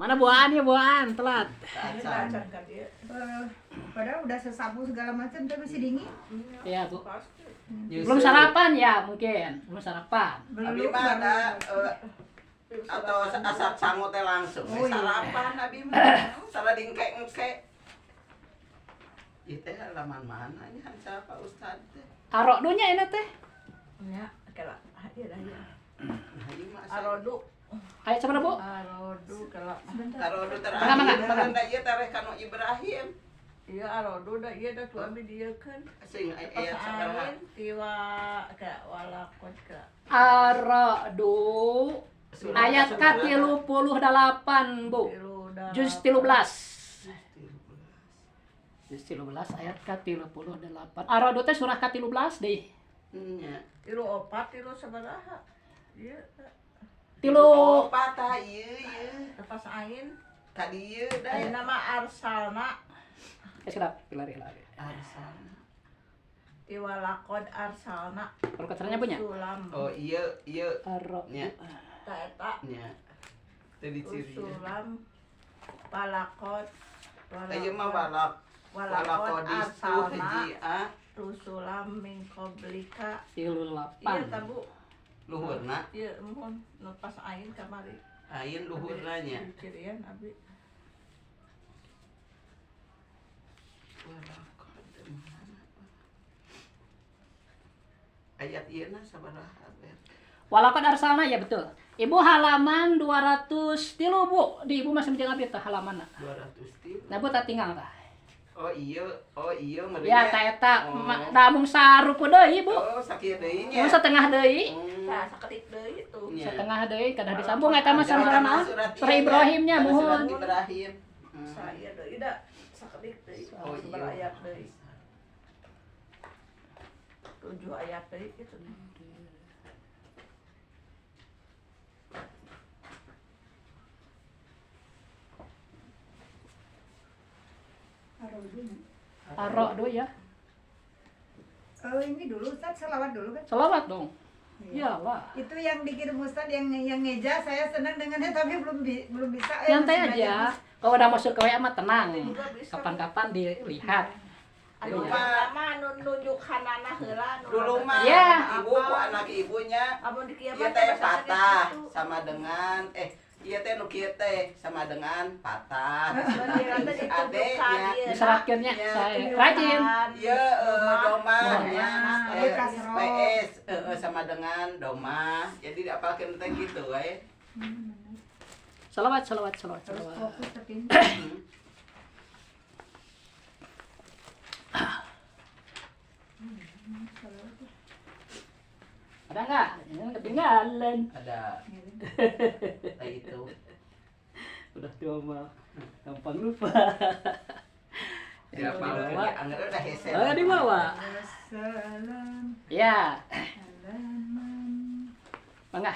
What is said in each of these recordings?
Mana buahan telat. Padahal udah sesapu segala macam tapi masih dingin. Iya, Bu. Belum sarapan ya mungkin. Belum sarapan. Abi mah ada atau asap sangu teh langsung sarapan abi mah salah dingke-engke. Ieu teh halaman mana nya siapa Ustad teh? Arok dunya ini teh. Ya, kalau hadir aja. Arodu. Ayo coba Bu. Arodu kalau Arodu Mangga. terakhir da ieu tareh kanu Ibrahim. iya arodu da iya da tu abi dia kan. Sing aya sabaraha? Tiwa ka walakot ka. Arok du ayat ka-38, Bu. Juz 13. Juz 13 ayat ka-38. Arok du teh surah ka-13 deui. Nya. Tilu opat tilu sabaraha. Iya. Tilu Patah ieu. Lepas angin. Ka dieu da. Ayo nama arsalna. sedap lari. Arsan. Tiwalakod arsalna. Kalau keterangannya punya? Sulam. Oh ieu Arok. nya. Ta eta Nya. Tadi ciri. usulam balakot Ieu mah walakot itu arsalna hiji rusulam min qablika. Tilu Iya 8. tabu. luhurna. Iya mohon lepas ain kamari. Ayeun luhurna nya. Cirian abi. Ayat ieu na sabaraha ber? Walakad arsalna ya betul. Ibu halaman 203 Bu. Di Ibu masih menjaga teh halamanna. 200 Nah Bu tak tinggal tah. Oh iya meureun. Ya ta eta damung sarupu deui Bu. Oh sakieu deui nya. Mun setengah deui. Tah saketik deui itu. Nya. Setengah deui kada disambung eta mah surah naon? Surah Ibrahimnya Surat mohon. Ibrahim. Saya deui da saketik deui. Oh Sebelah iya. ayat deui. 7 ayat deui kitu. Arok do ya. Ini dulu Ustaz, selawat dulu kan? Selawat dong. Iyalah. Itu yang dikirim Ustaz yang ngeja, saya senang dengannya tapi belum bisa. Nyantai masih aja. belajar. Kalau udah masuk ke WA mah tenang. Juga bisa. Kapan-kapan dilihat. Anu Iya. pertama nunjuk hanana heula nu Dulu mah Ya. ibu ku anak ibunya amun di kieu ieu teh patah sama dengan ieu teh nu kieu teh sama dengan patah. Adeknya Diserahkeunnya Iya, saya rajin. ieu domanya kasro. PS sama dengan doma. Jadi diapalkeun teh gitu we. Selawat. Harus fokus tapi Ada nggak? Jangan ketinggalan. Ada kayak itu. Udah tua mah gampang lupa. Diapalkeun Dibawa. anggar udah hese. Di bawah. salam Ya. salaman. Mangga.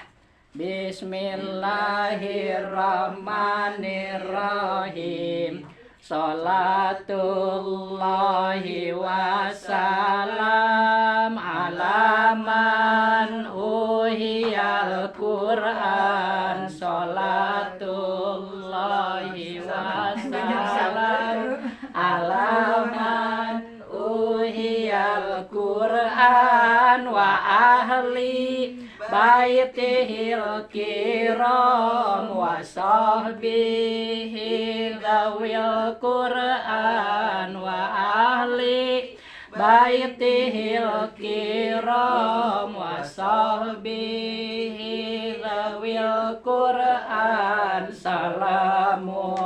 Bismillahirrahmanirrahim. Salatullahi wassalam ala man uhiyal Qur'an. Salatullahi wassalam ala man uhiyal Qur'an wa ahli baitihil kiram wa sahbihi dzawil Qur'an wa ahli baitihil kiram wa sahbihi dzawil Qur'an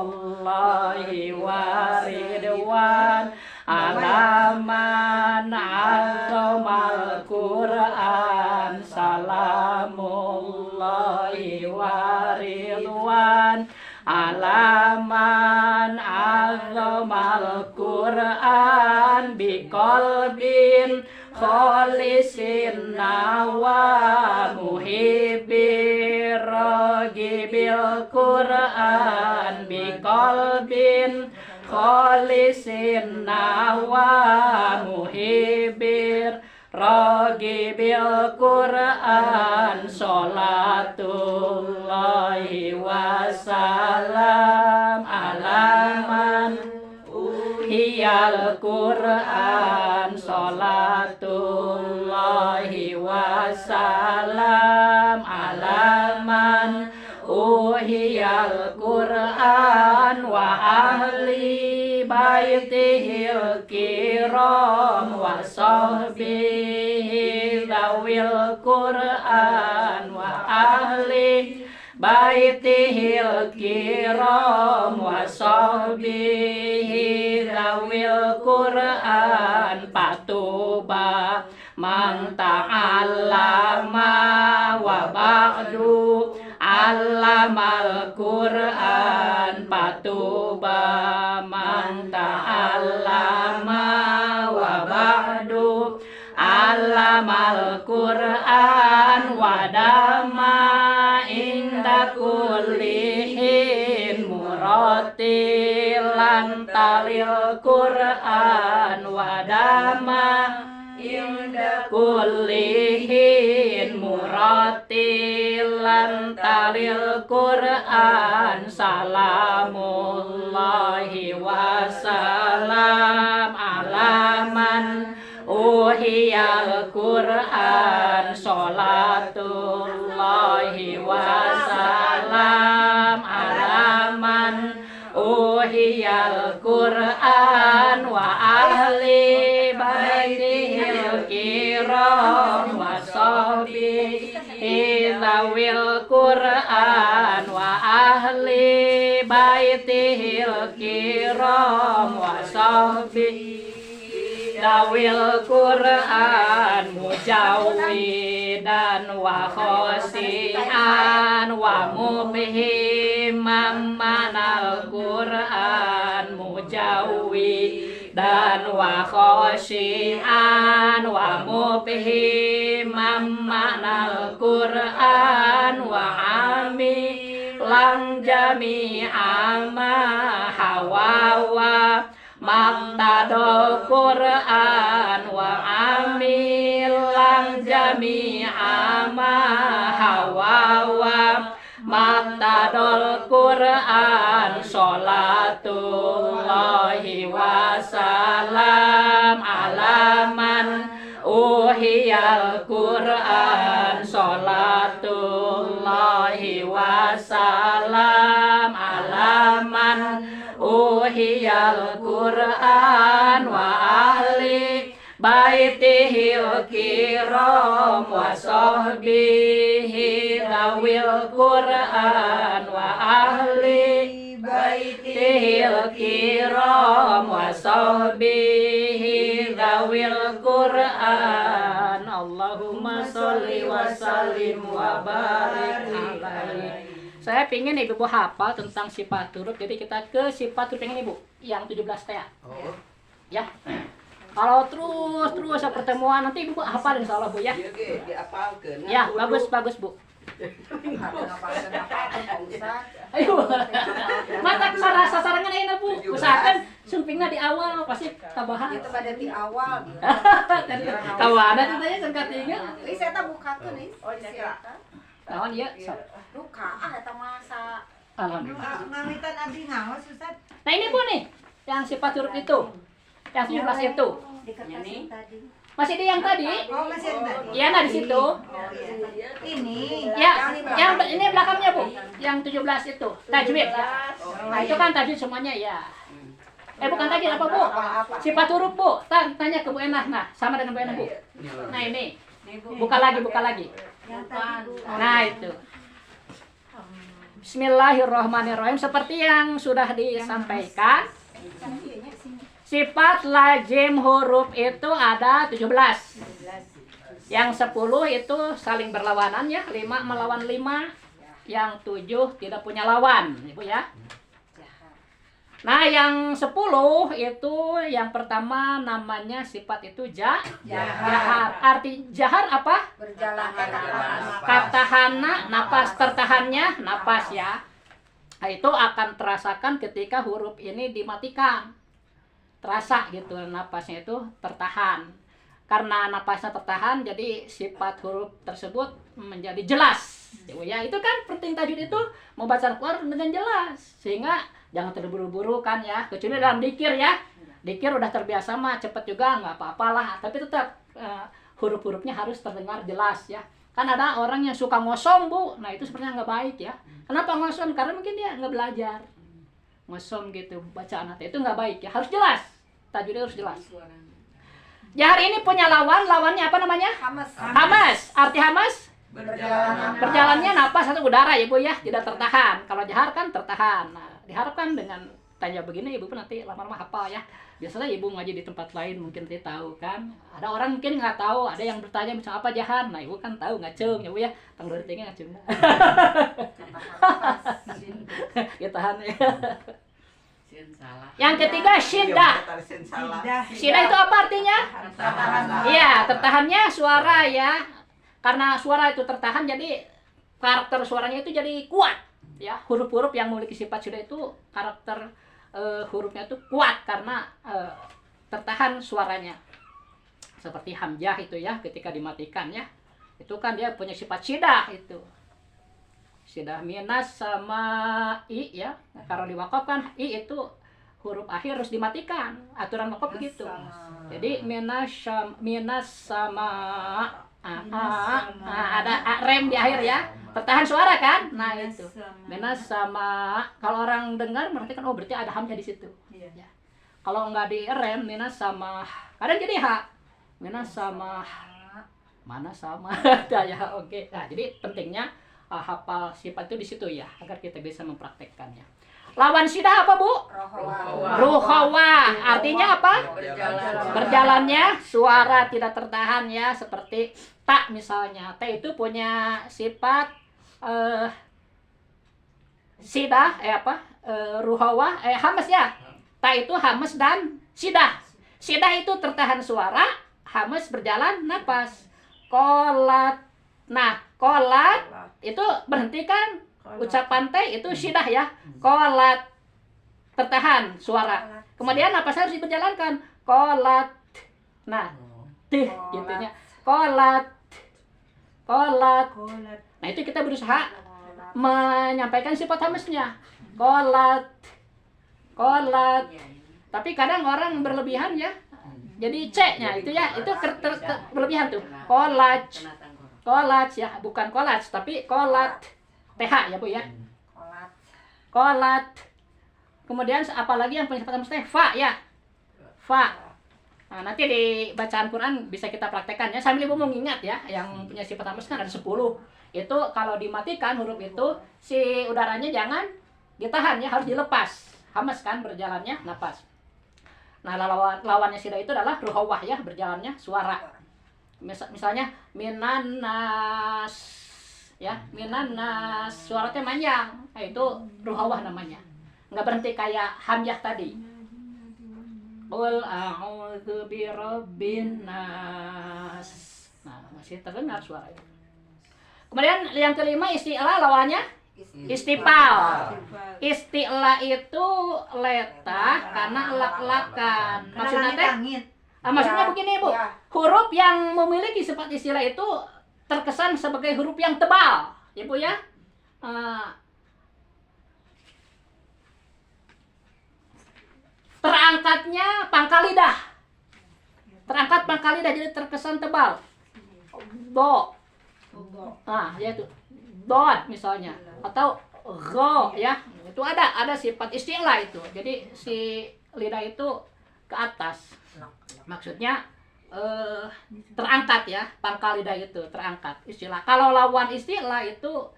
salamullahi wa ridwan alaman azamal Qur'an salamullahi wa ridwan alaman azamal Qur'an biqalbin khalisin nawa muhibbir ragibil Qur'an biqalbin khalisin nawa muhibbir Ragibil Qur'an Sholatullahi wassalam alaman Uhiyal Qur'an Sholatullahi wassalam alaman Uhiyal Qur'an wa ahli baitihil kiram wa sahbihi dawil Qur'an wa ahli baitihil kiram wa sahbihi dawil Qur'an patuba man ta'allama wa ba'du allamal Qur'an patuba man ta'allama wa ba'du allamal Qur'an wa dama inda kullihin muratilan talil Qur'an wa dama inda kullihin muratilan talil Qur'an salamullahi wassalam alaman uhiyal Qur'an sholatullahi wassalam alaman uhiyal Qur'an wa ahli baitihil kiram wa sahbihi dawil Qur'an wa ahli baitihil kiram wa sahbihi dawil Qur'an mujawwidan wa khosi'an wa mubhimam manal Qur'an mujawwidan wa khosi'an wa mubhimam manal Qur'an wa amilan jami'a ma hawa Maqtadul Qur'an wa amilan jami'a ma hawa Maqtadul Qur'an sholatullahi wassalam alaman uhiyal Qur'an sholatullahi wassalam alaman uhiyal Qur'an wa ahli baitihil kiram wa sahbihi dawil Qur'an wa ahli baitihil kiram wa sahbihi dawil Qur'an Allahumma sholli wa sallim wa barik alaihi. Saya pingin ibu hafal tentang sifat huruf, jadi kita ke sifat huruf yang ini bu, yang 17 teh. Oh. Ya. Kalau terus pertemuan nanti ibu hafal insya Allah bu ya. Diapalkeun. Ya bagus bu. Ayo. Mata sasarangan enak bu. Usahakan sumpingnya di awal pasti tambahan. Itu pada di awal. Kawana ceritanya sengkatingnya. Ini saya tak buka tuh nih. Oh, iya. Naon ya? Luka eta masa. Alhamdulillah. Ngawitan abdi ngawas Ustaz. Nah ini bu nih, yang sifat huruf itu, yang 17 itu. Di kertas yang tadi. Masih di yang tadi? Oh, masih yang tadi. Iya, nah di situ. Oh, iya. Ini. Ya, yang ini belakangnya bu, yang 17 itu, tajwid. Nah itu kan tajwid semuanya ya. Bukan tajwid apa bu? Sifat huruf bu. Tanya ke Bu Enah, nah sama dengan Bu Enah bu. Nah ini, buka lagi. Yang tadi. Nah itu. Bismillahirrahmanirrahim. Seperti yang sudah disampaikan, sifat lazim huruf itu ada 17. Yang 10 itu saling berlawanan ya, 5 melawan 5. Yang 7 tidak punya lawan, Ibu ya. Nah, yang 10 itu yang pertama namanya sifat itu jahar. Arti jahar apa? Berjalan Katahana, napas, tertahannya napas ya. Nah, itu akan terasakan ketika huruf ini dimatikan. Terasa gitu napasnya itu tertahan. karena napasnya tertahan jadi sifat huruf tersebut menjadi jelas. Ya itu kan penting tajwid itu mau baca Al-Qur'an dengan jelas, sehingga jangan terburu-buru kan ya, kecuali dalam dikir ya. Dikir udah terbiasa mah cepet juga nggak apa-apalah, tapi tetap huruf-hurufnya harus terdengar jelas ya. Kan ada orang yang suka ngosong Bu, nah itu sebenarnya nggak baik ya. Kenapa ngosong? Karena mungkin dia nggak belajar ngosong gitu, bacaan itu nggak baik ya, harus jelas, tajwidnya harus jelas. Jahar ini punya lawannya apa namanya? Hamas. Arti hamas? Berjalannya napas atau udara ya Bu ya, tidak tertahan. Kalau jahar kan tertahan. Nah, diharapkan dengan tanya begini Ibu pun nanti lama-lama hafal ya. Biasanya Ibu ngaji di tempat lain mungkin nanti tahu kan. Ada orang mungkin nggak tahu, ada yang bertanya misalnya apa jahar. Nah Ibu kan tahu ngacung ya Bu ya. Tanggal detiknya ngacung. Ya tahan ya. Yang ketiga syiddah. Syiddah itu apa artinya? Iya, tertahannya suara ya. Karena suara itu tertahan jadi karakter suaranya itu jadi kuat ya. Huruf-huruf yang memiliki sifat syiddah itu karakter hurufnya itu kuat karena tertahan suaranya. Seperti hamzah itu ya, ketika dimatikan ya. Itu kan dia punya sifat syiddah itu. Syiddah minas sama i ya. Kalau diwakafkan i itu huruf akhir harus dimatikan. Aturan wakaf begitu. Jadi minas sama ada rem di akhir ya. Tertahan suara kan? Nah itu. Minas sama, kalau orang dengar berarti kan oh berarti ada hamzah di situ. Ya. Kalau nggak di rem minas sama, kadang jadi ha. Minas sama mana sama ya oke. Nah, jadi pentingnya hafal sifat itu di situ ya, agar kita bisa mempraktekkannya. Lawan syiddah apa Bu? Ruhawa. Artinya apa? Berjalannya suara tidak tertahan ya, seperti ta misalnya. Ta itu punya sifat syiddah ruhawa hamas ya. Ta itu hamas dan syiddah. Syiddah itu tertahan suara, hamas berjalan napas. Qolat. Nah, qolat itu berhenti kan? Ucapan teh itu syiddah ya. Qolat tertahan suara. Kemudian napas harus diberjalankan. Qolat. Nah, tih gitunya. Qolat. Nah, itu kita berusaha menyampaikan sifat hamasnya. Qolat. Tapi kadang orang berlebihan ya. Jadi C-nya itu ya, itu berlebihan tuh. Kolaj ya, bukan kolaj tapi kolat. TH ya Bu ya. Kolat. Kemudian apalagi yang punya sifat hamas teh fa ya. Fa. Nah, nanti di bacaan Quran bisa kita praktekkan ya, sambil Ibu mengingat ya, yang punya sifat hamas kan ada 10. Itu kalau dimatikan huruf itu si udaranya jangan ditahan ya, harus dilepas. Hamas kan berjalannya napas. Nah, lawannya syiddah itu adalah ruhawah ya, berjalannya suara. Misalnya minanas ya, minanas suaranya panjang. Nah, itu ruhawah namanya. Enggak berhenti kayak hamzah tadi. Qul a'udzu birabbin nas. Nah, masih terdengar suaranya. Kemudian yang kelima isti'la, lawannya istifal. Isti'la itu letah karena lak-lakan. Maksudnya teh? Maksudnya begini Bu, huruf yang memiliki sifat isti'la itu terkesan sebagai huruf yang tebal, ya Bu ya. Terangkatnya pangkal lidah. Terangkat pangkal lidah jadi terkesan tebal. Do. Nah, yaitu dot misalnya atau go ya. Itu ada sifat isti'la itu. Jadi si lidah itu ke atas. Maksudnya terangkat ya, pangkal lidah itu terangkat istilah. Kalau lawan istilah itu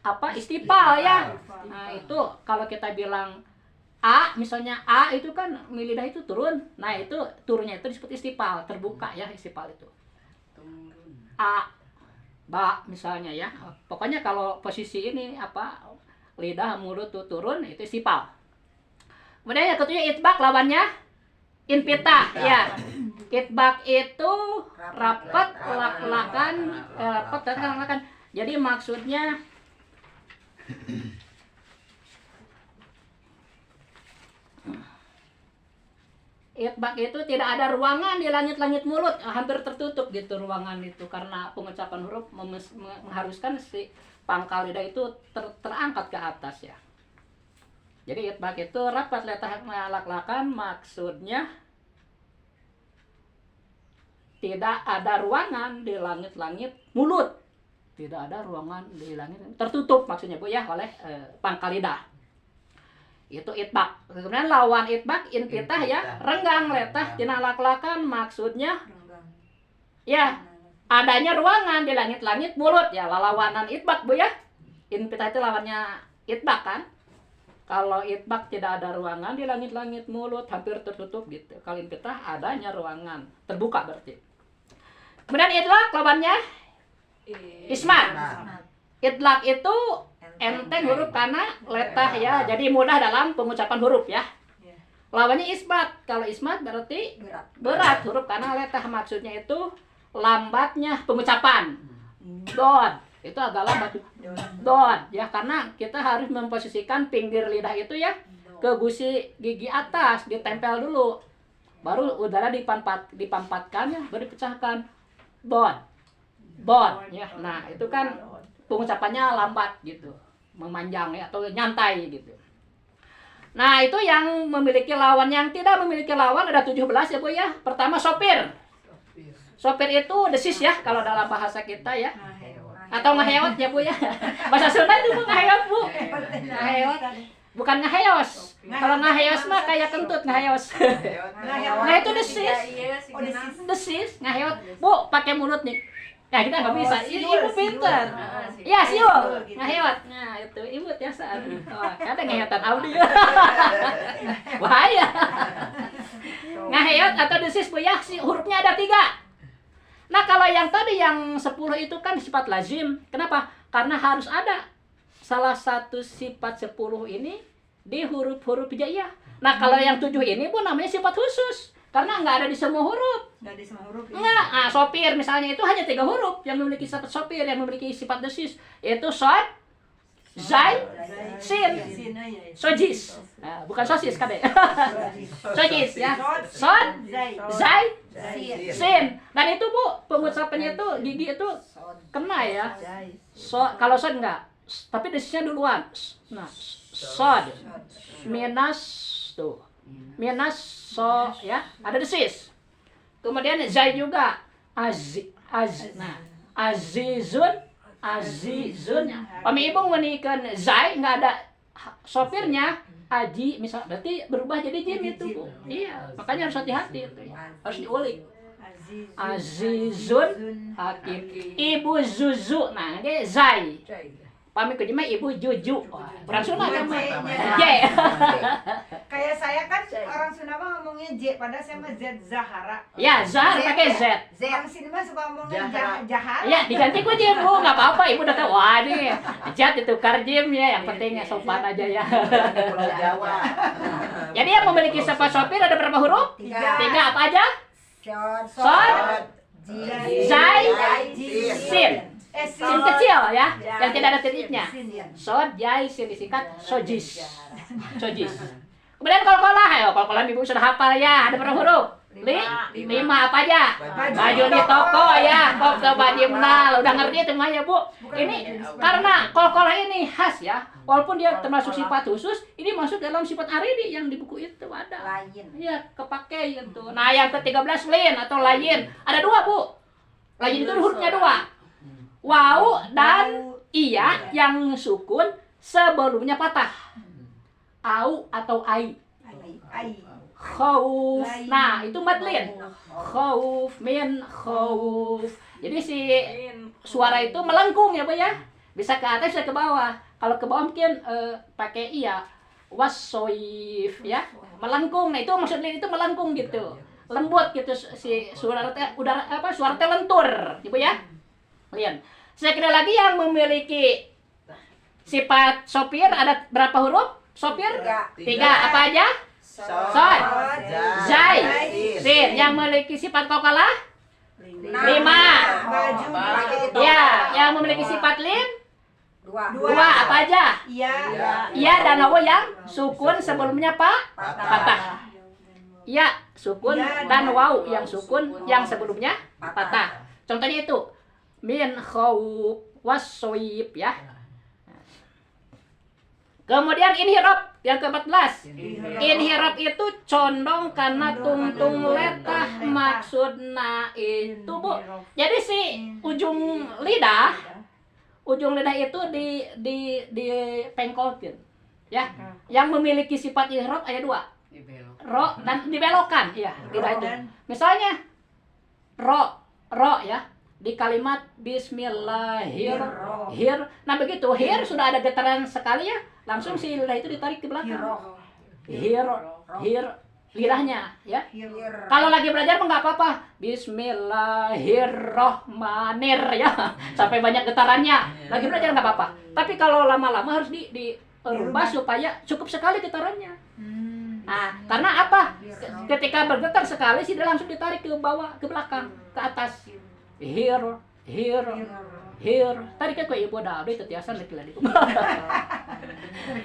apa? Istifal ya. Nah, itu kalau kita bilang A, misalnya A itu kan lidah itu turun. Nah, itu turunnya itu disebut istifal, terbuka ya istifal itu. A, ba misalnya ya. Pokoknya kalau posisi ini apa? Lidah mulut tuh turun itu istifal. Kemudian yang kedua itbaq, lawannya infitah ya. Itbaq itu rapat lak-lakan, rapat dan lak-lakan. Jadi maksudnya itbaq itu tidak ada ruangan di langit-langit mulut, hampir tertutup gitu ruangan itu karena pengucapan huruf mengharuskan si pangkal lidah itu terangkat ke atas ya. Jadi itbaq itu rapat letah lak-lakan, maksudnya tidak ada ruangan di langit-langit mulut. Tidak ada ruangan di langit, tertutup maksudnya Bu ya oleh pangkal lidah. Itu itbaq. Kemudian lawan itbaq infitah ya, renggang letah tina lak-lakan, maksudnya ya adanya ruangan di langit-langit mulut ya, lalawanan itbaq Bu ya. Infitah itu lawannya itbaq kan. Kalau itbaq tidak ada ruangan di langit-langit mulut, hampir tertutup gitu. Kalau infitah adanya ruangan, terbuka berarti. Kemudian idlaq lawannya ismat. Idlaq itu enteng huruf karena letah ya, jadi mudah dalam pengucapan huruf ya. Lawannya ismat. Kalau ismat berarti berat huruf karena letah, maksudnya itu lambatnya pengucapan. Dod itu agak lambat. Dod ya, karena kita harus memposisikan pinggir lidah itu ya ke gusi gigi atas, ditempel dulu. Baru udara dipampatkan ya, baru dipecahkan. Dod. Ya. Nah, itu kan pengucapannya lambat gitu, memanjang ya atau nyantai gitu. Nah, itu yang memiliki lawan. Yang tidak memiliki lawan ada 17 ya Bu ya. Pertama sopir. Sopir itu desis ya kalau dalam bahasa kita ya. Atau ngahewot ya Bu ya. Bahasa Sunda itu Bu ngahewot Bu. Ngahewot. Bukan ngaheyos. Kalau ngaheyos mah kayak kentut ngaheyos. Nah, itu desis. Desis ngahewot. Bu, pakai mulut nih. Ya kita nggak bisa, ibu pinter. Ya siul, ngahewat. Nah itu ibu biasa. Wah, kadang ngahetan Audi. Bahaya. Ngahewat atau desis Bu ya, si hurufnya ada 3. Nah kalau yang tadi yang 10 itu kan sifat lazim. Kenapa? Karena harus ada salah satu sifat 10 ini di huruf-huruf hijaiyah. Nah kalau yang 7 ini Bu namanya sifat khusus. Karena nggak ada di semua huruf. Nggak di semua huruf. Enggak, sopir misalnya itu hanya 3 huruf yang memiliki sifat sopir, yang memiliki sifat desis, yaitu sod, zai, sin, sojis. Nah, bukan sosis kan ya? Sojis ya. Sod, zai, sin. Dan itu Bu, pengucapannya itu gigi itu kena ya. Kalau sod enggak, tapi desisnya duluan. Nah, sod, minus tuh. Minus so ya, ada desis. Kemudian zai juga nah, azizun. Pami ibu menikeun zai nggak ada sopirnya, aji misal berarti berubah jadi jim itu Bu. Iya, makanya harus hati-hati itu ya. Harus diulik. Azizun hakim. Ibu zuzu. Nah, ini zai. Pami kerja mah ibu juju. Orang Sunda kan mah. J. Kayak saya kan orang Sunda mah ngomongnya J, padahal saya mah Z Zahara. Ya, Zahar pakai Z. Orang sini mah suka ngomongnya Jahara. Ya, diganti ku Jim Bu, enggak apa-apa. Ibu udah tahu. Wah, nih. Jat ditukar Jim ya, yang penting sopan aja ya. Pulau Jawa. Jadi yang memiliki sifat sopir ada berapa huruf? 3 apa aja? Sod, zai, sin. Sin kecil ya, yang tidak ada titiknya. Sod, jai, sin disingkat sojis. Kemudian kol-kolah, kol-kolah Ibu sudah hafal ya, ada berapa huruf? 5 apa aja? Baju di toko ya, kok ke bajimnal, udah ngerti itu mah ya Bu. Ini karena kol-kolah ini khas ya, walaupun dia termasuk sifat khusus, ini masuk dalam sifat aridi yang di buku itu ada. Lain. Iya, kepake gitu. Nah, yang ke-13 lin atau lain, ada 2 Bu. Lain itu hurufnya 2. Wau dan iya yang sukun sebelumnya patah. Au atau ai. Khauf. Nah, itu madlin. Khauf, min khauf. Jadi si suara itu melengkung ya Bu ya. Bisa ke atas bisa ke bawah. Kalau ke bawah mungkin pakai iya. Wasoif ya. Melengkung. Nah, itu maksud lin itu melengkung gitu. Lembut gitu si suara suara teh lentur, Ibu ya. Lihat. Saya kira lagi yang memiliki sifat sopir ada berapa huruf? Sopir? 3. Apa aja? Sod, zai, sin. Yang memiliki sifat kokalah? 5. Ya, yang memiliki sifat lin? 2. Apa aja? Iya dan wawu yang sukun sebelumnya patah. ya sukun Ya, dan dan waw yang sukun yang sebelumnya patah. Contohnya itu min khawf wasoib ya. Kemudian inhirab yang ke-14. Inhirab itu condong karena tungtung letah, maksudna itu Bu. Jadi si ujung lidah itu di pengkolkeun. Ya. Yang memiliki sifat inhirab ada 2. Ro dan dibelokkan ya, lidah itu. Misalnya ro ya di kalimat bismillahirrahmanirrahim. Nah begitu hir sudah ada getaran sekali ya, langsung si lidah itu ditarik ke belakang. Hir lidahnya ya. Kalau lagi belajar mah nggak apa-apa. Bismillahirrahmanirrahim ya. Sampai banyak getarannya. Lagi belajar nggak apa-apa. Tapi kalau lama-lama harus dirubah supaya cukup sekali getarannya. Nah, karena apa? Ketika bergetar sekali sih dia langsung ditarik ke bawah, ke belakang, ke atas. Hir. Tarik ke ibu dah, itu tiasan lagi.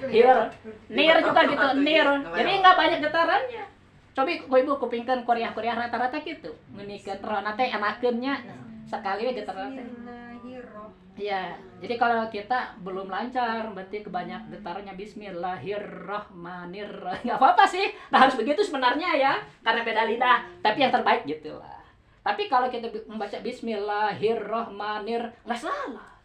Hir. Nir juga gitu, nir. Jadi enggak banyak getarannya. Coba ibu kupingkan Korea rata-rata gitu. Meunikeun rona teh enakeunnya sekali we getaran teh. Iya, jadi kalau kita belum lancar, berarti kebanyak getarannya bismillahirrahmanirrahim. Nggak apa-apa sih, nah harus begitu sebenarnya ya, karena beda lidah. Tapi yang terbaik gitu lah. Tapi kalau kita membaca bismillahirrahmanirrahim, nggak salah.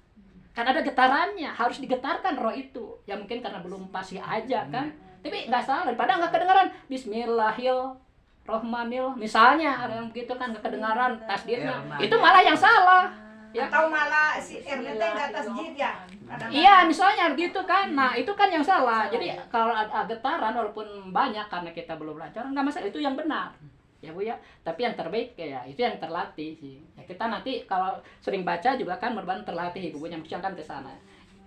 Karena ada getarannya, harus digetarkan roh itu. Ya mungkin karena belum pasti aja kan. Tapi nggak salah, padahal nggak kedengaran bismillahirrahmanirrahim. Misalnya ada yang begitu kan nggak kedengaran tasdidnya, itu malah yang salah. Ya. Atau malah si R-nya teh nggak tasjid ya? Iya, misalnya begitu kan. Nah, itu kan yang salah. Jadi kalau ada getaran walaupun banyak karena kita belum belajar, nggak masalah, itu yang benar. Ya Bu ya. Tapi yang terbaik ya itu yang terlatih sih. Ya, kita nanti kalau sering baca juga kan merupakan terlatih Ibu yang kan ke sana.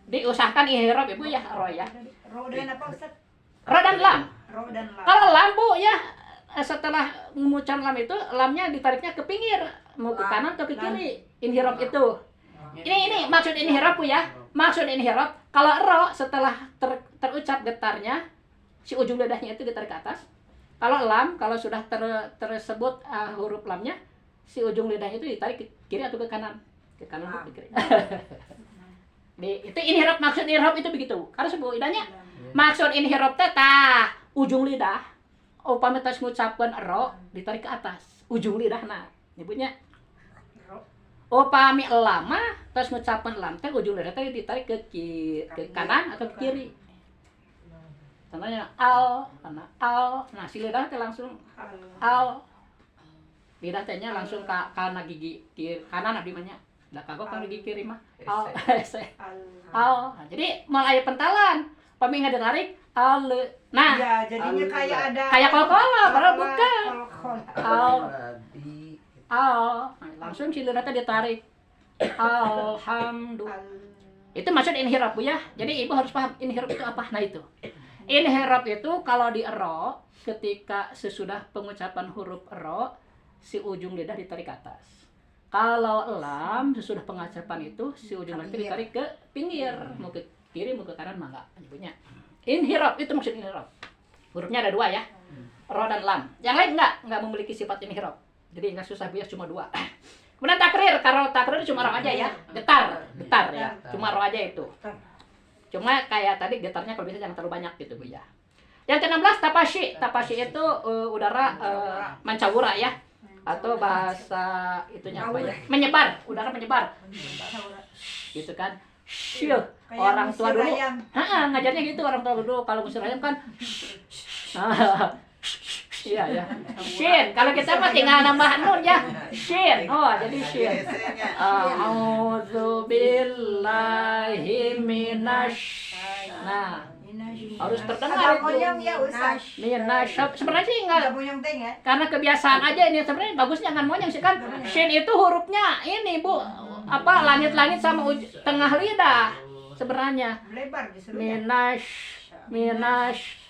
Diusahakan ihrab Ibu ya, roh ya. Roh dan apa Ustaz? Roh dan lam. Roh dan lam. Kalau lam Bu ya, setelah mengucapkan lam itu lamnya ditariknya ke pinggir, mau ke kanan atau ke kiri. Inhirab itu. Ini maksud inhirab Bu ya. Maksud inhirab kalau ro setelah terucap getarnya si ujung lidahnya itu ditarik ke atas. Kalau lam kalau sudah tersebut huruf lamnya si ujung lidahnya itu ditarik ke kiri atau ke kanan. Ke kanan atau ke kiri. Itu inhirab, maksud inhirab itu begitu. Harus Bu lidahnya. Maksud inhirab teh ujung lidah upami tas ngucapkeun ro ditarik ke atas ujung lidahna. Nyebutnya upami lama terus ngucapkeun lam teh ujung lidah teh ditarik ke kanan atau ke kiri. Contohnya al, nah si lidah teh langsung al. Lidah tehnya langsung ke kanan gigi kiri kanan abdi mah nya. Da kagok ka gigi kiri mah al. Al. Nah, jadi moal aya pentalan. Pami ngadarik al. Nah, ya jadinya kayak kol-kola padahal bukan. Al. Al. Langsung si lidah teh ditarik. Alhamdulillah. Itu maksud inhirab Bu ya. Jadi Ibu harus paham inhirab itu apa. Nah itu. Inhirab itu kalau di ro ketika sesudah pengucapan huruf ro si ujung lidah ditarik ke atas. Kalau lam sesudah pengucapan itu si ujung lidah ditarik ke pinggir, mau ke kiri mau ke kanan mah enggak nyebutnya. Inhirab itu maksud inhirab. Hurufnya ada 2 ya. Ro dan lam. Yang lain enggak memiliki sifat inhirab. Jadi enggak susah bias cuma 2. Kemudian takrir, kalau takrir cuma roh aja ya. Getar ya. Cuma roh aja itu. Cuma kayak tadi getarnya kalau bisa jangan terlalu banyak gitu Bu ya. Yang ke-16 tapashi. Tapashi itu udara mancawura ya. Atau bahasa itunya apa ya? Menyebar, udara menyebar. Gitu kan. Syuh. Orang tua dulu. Ngajarnya gitu orang tua dulu kalau musir ayam kan. Iya ya. Shin. Kalau kita mah tinggal nambah nun ya. Shin. Oh, jadi shin. A'udzubillahi minasy. Nah, harus terdengar itu. Ya Ustaz. Minasy. Sebenarnya sih enggak. Monyong teh ya. Karena kebiasaan aja ini sebenarnya bagusnya jangan monyong sih kan. Shin itu hurufnya ini Bu. Apa langit-langit sama tengah lidah sebenarnya. Lebar justru. Minasy.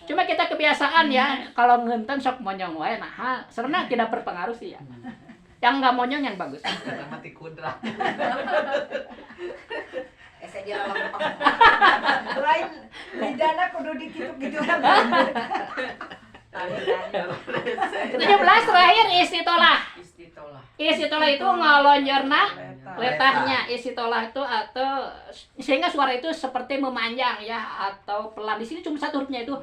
Cuma kita kebiasaan ya, kalau ngenten sok monyong wae nah, sebenarnya tidak berpengaruh sih ya. Yang enggak monyong yang bagus. Mati kudra. Dia lalang Lain lidahna kudu dikitu-kitu. 17 terakhir istitolah. Istitolah. Istitolah itu ngelonjorna letahnya. Istitolah itu atau sehingga suara itu seperti memanjang ya atau pelan. Di sini cuma satu hurufnya itu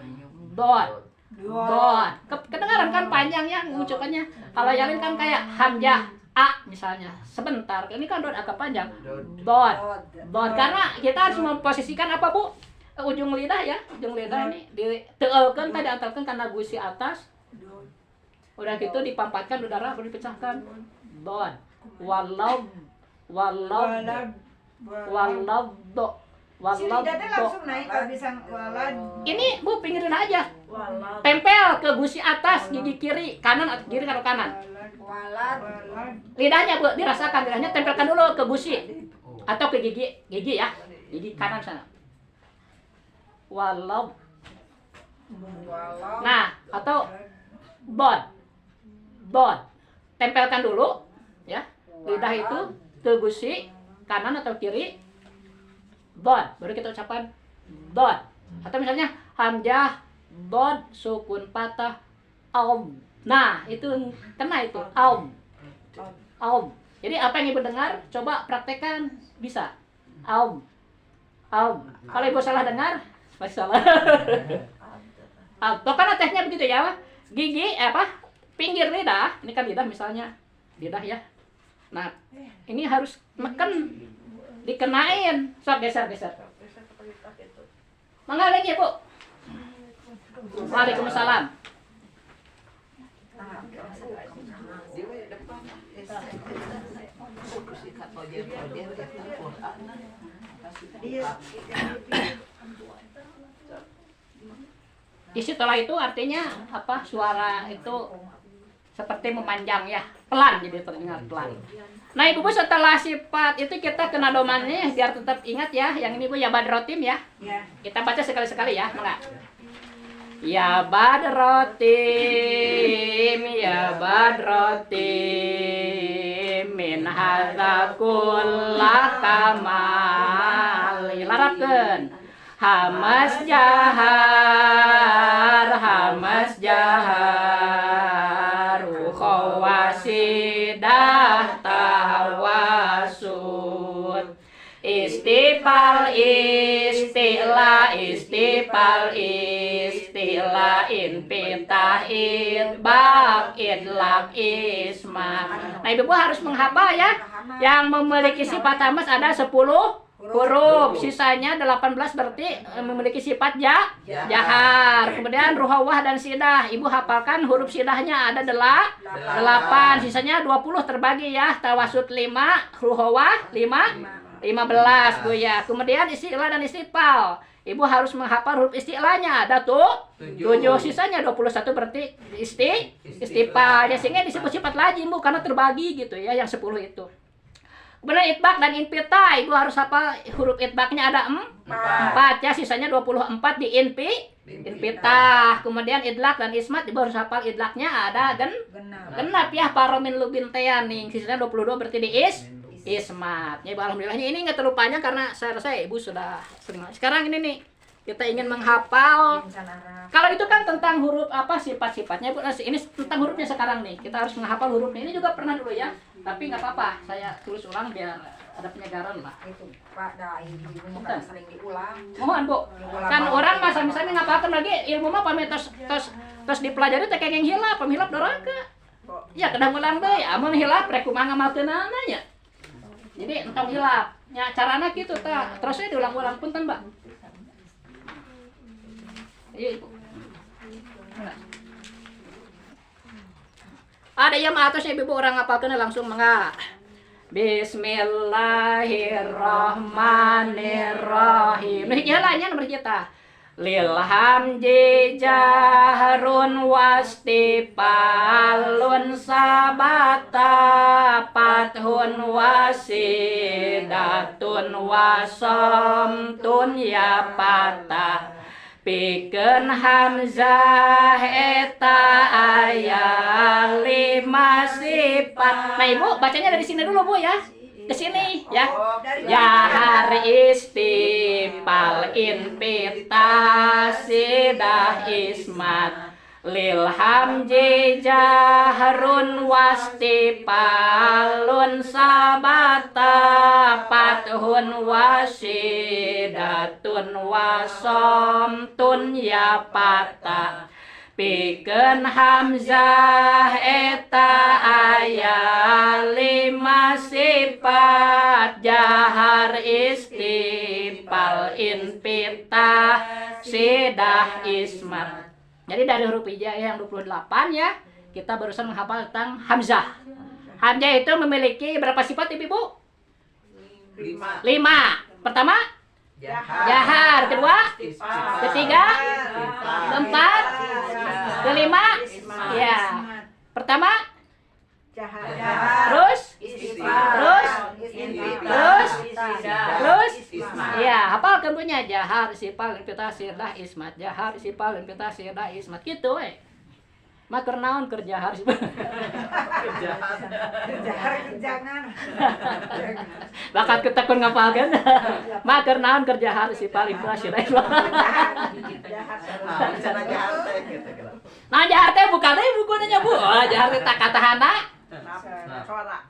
dot. Dot. Kedengaran kan panjangnya ngucapkannya. Kalau yang lain kan kayak hamzah a misalnya. Sebentar. Ini kan dot agak panjang. Dot. Dot karena kita harus memposisikan apa, Bu? Ujung lidah ya. Ujung lidah ini diteukeun tadi diantarkan karena gusi atas. Udah gitu dipampatkan udara baru dipecahkan. Dot. Walau do. Si lidahnya langsung naik kalau bisa walad. Ini Bu pinggirin aja. Walau Tempel ke gusi atas gigi kiri, kanan atau kiri atau kanan. Walad. Lidahnya Bu dirasakan, lidahnya tempelkan dulu ke gusi atau ke gigi ya. Gigi kanan sana. Walau. Nah, atau bod. Tempelkan dulu ya. Lidah itu ke gusi kanan atau kiri. Bod, baru kita ucapkan bod. Atau misalnya hamzah bod sukun patah aum. Nah, itu kena itu aum. Jadi apa yang Ibu dengar coba praktekkan bisa. Aum. Kalau Ibu salah dengar masih salah. Pokoknya tehnya begitu ya. Gigi pinggir lidah, ini kan lidah misalnya. Lidah ya. Nah, ini harus neken dikenain. Sok geser. Mangga lagi, Bu. Waalaikumsalam. Istitolah itu artinya apa? Suara itu seperti memanjang ya, pelan jadi terdengar pelan. Nah Ibu setelah sifat itu kita kena domannya biar tetap ingat ya. Yang ini Bu ya badrotim ya. Kita baca sekali-sekali ya, enggak? Ya badrotim min hadza kullakamal. Larapkeun. Hamas jahar khawasidah tawasud istipal istila inpitah idbak idlak isma. Nah Ibu harus menghafal ya. Yang memiliki sifat hamas ada 10 huruf, sisanya 18 berarti memiliki sifat jahar. Kemudian ruhawah dan sidah. Ibu hafalkan huruf sidahnya ada 8, sisanya 20 terbagi ya. Tawasud 5, ruhawah 15 Bu ya. Kemudian istilah dan istifal. Ibu harus menghafal huruf istilahnya ada 7, sisanya 21 berarti istifal. Ya sehingga disebut sifat lazim Bu karena terbagi gitu ya yang 10 itu. Kemudian itbak dan inpita, Ibu harus hafal huruf itbaknya ada 4 ya, sisanya 24 di inpita. Kemudian idlak dan ismat, Ibu harus hafal idlaknya ada genap ya, paromin lubin teaning, sisanya 22 berarti di ismat. Ya Ibu alhamdulillahnya ini nggak terlalu panjang karena saya rasa Ibu sudah sering. Sekarang ini nih kita ingin menghafal. Kalau itu kan tentang huruf apa sifat-sifatnya Bu. Ini tentang hurufnya sekarang nih. Kita harus menghafal hurufnya. Ini juga pernah dulu ya. Tapi nggak apa-apa, saya tulis ulang biar ada penyegaran lah. Itu Pak Dai, ilmu kan sering diulang. Mohon Bu, kan orang masa misalnya ngapalkan lagi ilmu mah pamit tos dipelajari teh kenging hilap, pemilap doraka. Ya kadang ulang deh, amun hilap rek kumaha ngamalkeunana nya. Jadi entong hilap. Nya carana kitu tah, terusnya diulang-ulang punten, Mbak. Iya, Ibu. Ada yang atasnya Ibu orang ngapalkeun langsung mangga. Bismillahirrahmanirrahim. Nah, jalannya nomor kita. Lil hamji jahrun wastifalun sabata fathun wasidatun wasamtun ya patah. Pikeun hamzah eta aya 5 sifat. Nah Ibu bacanya dari sini dulu Bu ya. Ke sini ya. Jahar istifal inpitah sidah ismat lil hamji jahrun wastifalun sabata pathun wasidatun wasomtun ya pata pikeun hamzah eta aya 5 sifat jahar istifal infitah sidah ismat. Jadi dari huruf hijaiyah yang 28 ya, kita barusan menghafal tentang hamzah. Hamzah itu memiliki berapa sifat Ibu? 5. Pertama, jahar. Kedua, ketiga, keempat, kelima, ya. Pertama, terus, ya, hafal kemudian jahar, sifal, infitah, sidah, ismat. Jahar, sifal, infitah, sidah, ismat. Gitu, Maker naon kerja harus jangan. bakat ketekun ngapalkeun. Maker naon kerja harus paling inflasi lain. Cara jahat teh gitu. Nah jahat teh bukan deui buku nya Bu. Oh, jahat teh takatahana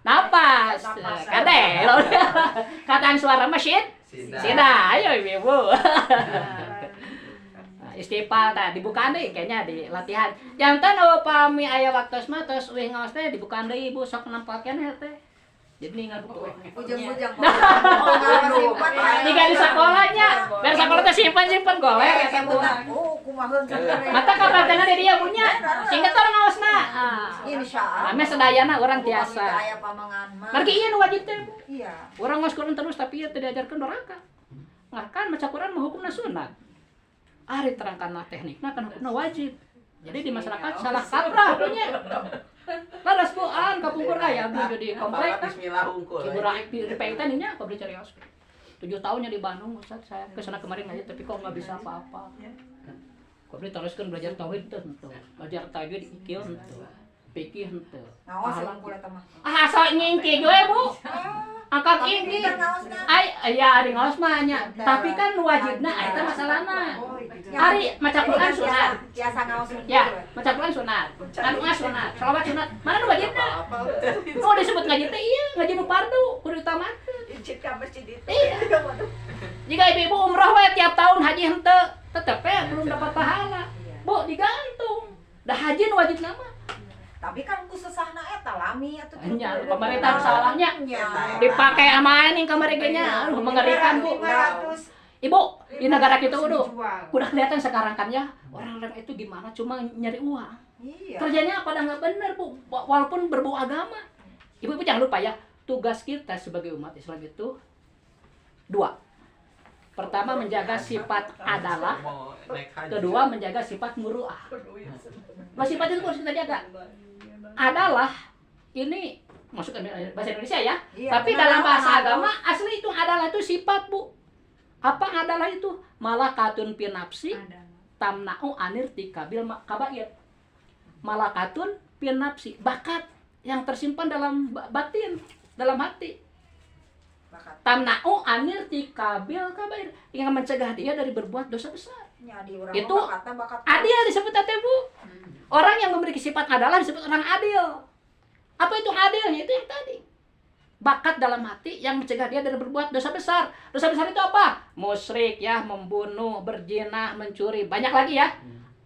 napas. Kade. Kataan suara mesin. Sida, ayo Ibu. Istifal tah dibukaan deui kayaknya di latihan. Janten upami aya waktos mah tos eueuh ngaos teh dibukaan deui Ibu sok nampalkeun teh. Jadi ningal buku. Ujung-ujung. Jika di sekolahnya, biar sekolah teh simpan-simpan goler eta Bu. Oh, kumaheun Mata kabartana di dia punya. Singkat orang ngaosna. Insyaallah. Ame sedayana urang tiasa. Aya pamangan mah. Margi ieu nu wajib teh Bu. Iya. Urang ngaos Quran terus tapi ieu teu diajarkeun doraka. Ngakan maca Quran mah hukumna sunat. Ari terangkanna teknikna kan hukumna wajib. Jadi di masyarakat salah kaprah punya. Laras buan kapungkur aya abdi di komplek. Bismillah hungkul. Ibu Raik di Pengten ini apa beli carios. 7 tahunnya di Bandung Ustaz, saya ke sana kemarin aja tapi kok nggak bisa apa-apa. Kok beli teruskan belajar tauhid tuh. Belajar tajwid ikieu henteu. Fikih henteu. Ngaos hungkul eta mah. Asa ngingki we Bu. Angkat ingki. Ai aya ari ngaos mah nya. Tapi kan wajibna eta masalahna. Ari maca Quran sunat. Biasa ngaos. Ya, maca Quran sunat. Anu sunat, selawat sunat. Mana nu wajibna? Oh disebut ngaji teh ieu, ngaji nu fardu, kudu utamakeun. Izin ka masjid itu. Iya. Jika ibu umroh we tiap tahun haji henteu, tetep belum dapat pahala. Bu, digantung. Dah haji nu wajib nama. Tapi kan khususna eta lami atuh. Nya pemerintah salahnya. Dipakai amain kamari ge nya, aduh mengerikan Bu. 500. Ibu, di negara kita udah kelihatan sekarang kan ya, orang-orang itu gimana cuma nyari uang. Iya. Kerjanya pada nggak benar Bu, walaupun berbau agama. Ibu jangan lupa ya, tugas kita sebagai umat Islam itu 2. Pertama menjaga sifat adalah, kedua menjaga sifat muru'ah. Dua sifat itu harus kita jaga. Adalah ini masuk ke bahasa Indonesia ya, Iya, tapi dalam bahasa agama asli itu adalah itu sifat Bu. Apa adalah itu? Malakatun fi nafsi tamna'u anir tikabil kabair. Malakatun fi nafsi, bakat yang tersimpan dalam batin, dalam hati. Tamna'u anir tikabil kabair, yang mencegah dia dari berbuat dosa besar. Itu adil disebut teh Bu. Orang yang memiliki sifat adalah disebut orang adil. Apa itu adilnya? Itu yang tadi. Bakat dalam hati yang mencegah dia dari berbuat dosa besar. Dosa besar itu apa? Musyrik ya, membunuh, berzina, mencuri, banyak lagi ya.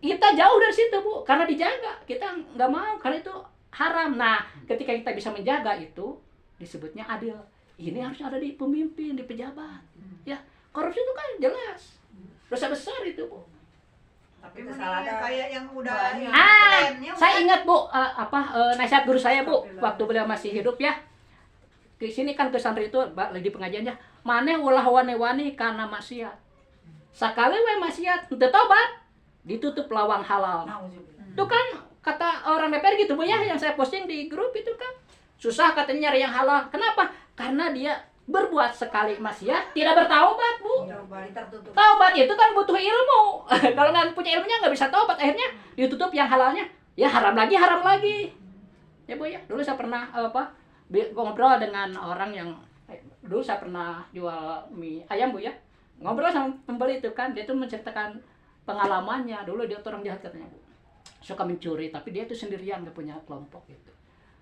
Kita jauh dari situ Bu, karena dijaga. Kita nggak mau, karena itu haram. Nah, ketika kita bisa menjaga itu, disebutnya adil. Ini harusnya ada di pemimpin, di pejabat. Ya, korupsi itu kan jelas. Dosa besar itu Bu. Tapi kesalahan kayak yang udah Saya ingat Bu, nasihat guru saya Bu, waktu beliau masih hidup ya. Di sini kan ke santri itu lagi pengajiannya, maneh ulah wani-wani karena maksiat. Sakali we maksiat teu tobat, ditutup lawang halal. Itu kan kata orang DPR gitu Bu ya, yang saya posting di grup itu kan. Susah katanya nyari yang halal. Kenapa? Karena dia berbuat sekali maksiat tidak bertaubat Bu. Taubat itu kan butuh ilmu. Kalau nggak punya ilmunya nggak bisa taubat, akhirnya ditutup yang halalnya. Ya haram lagi. Ya Bu ya, dulu saya pernah ngobrol dengan orang yang dulu saya pernah jual mie ayam Bu ya. Ngobrol sama pembeli itu kan, dia tuh menceritakan pengalamannya. Dulu dia orang jahat katanya Bu. suka mencuri, tapi dia tuh sendirian, gak punya kelompok gitu.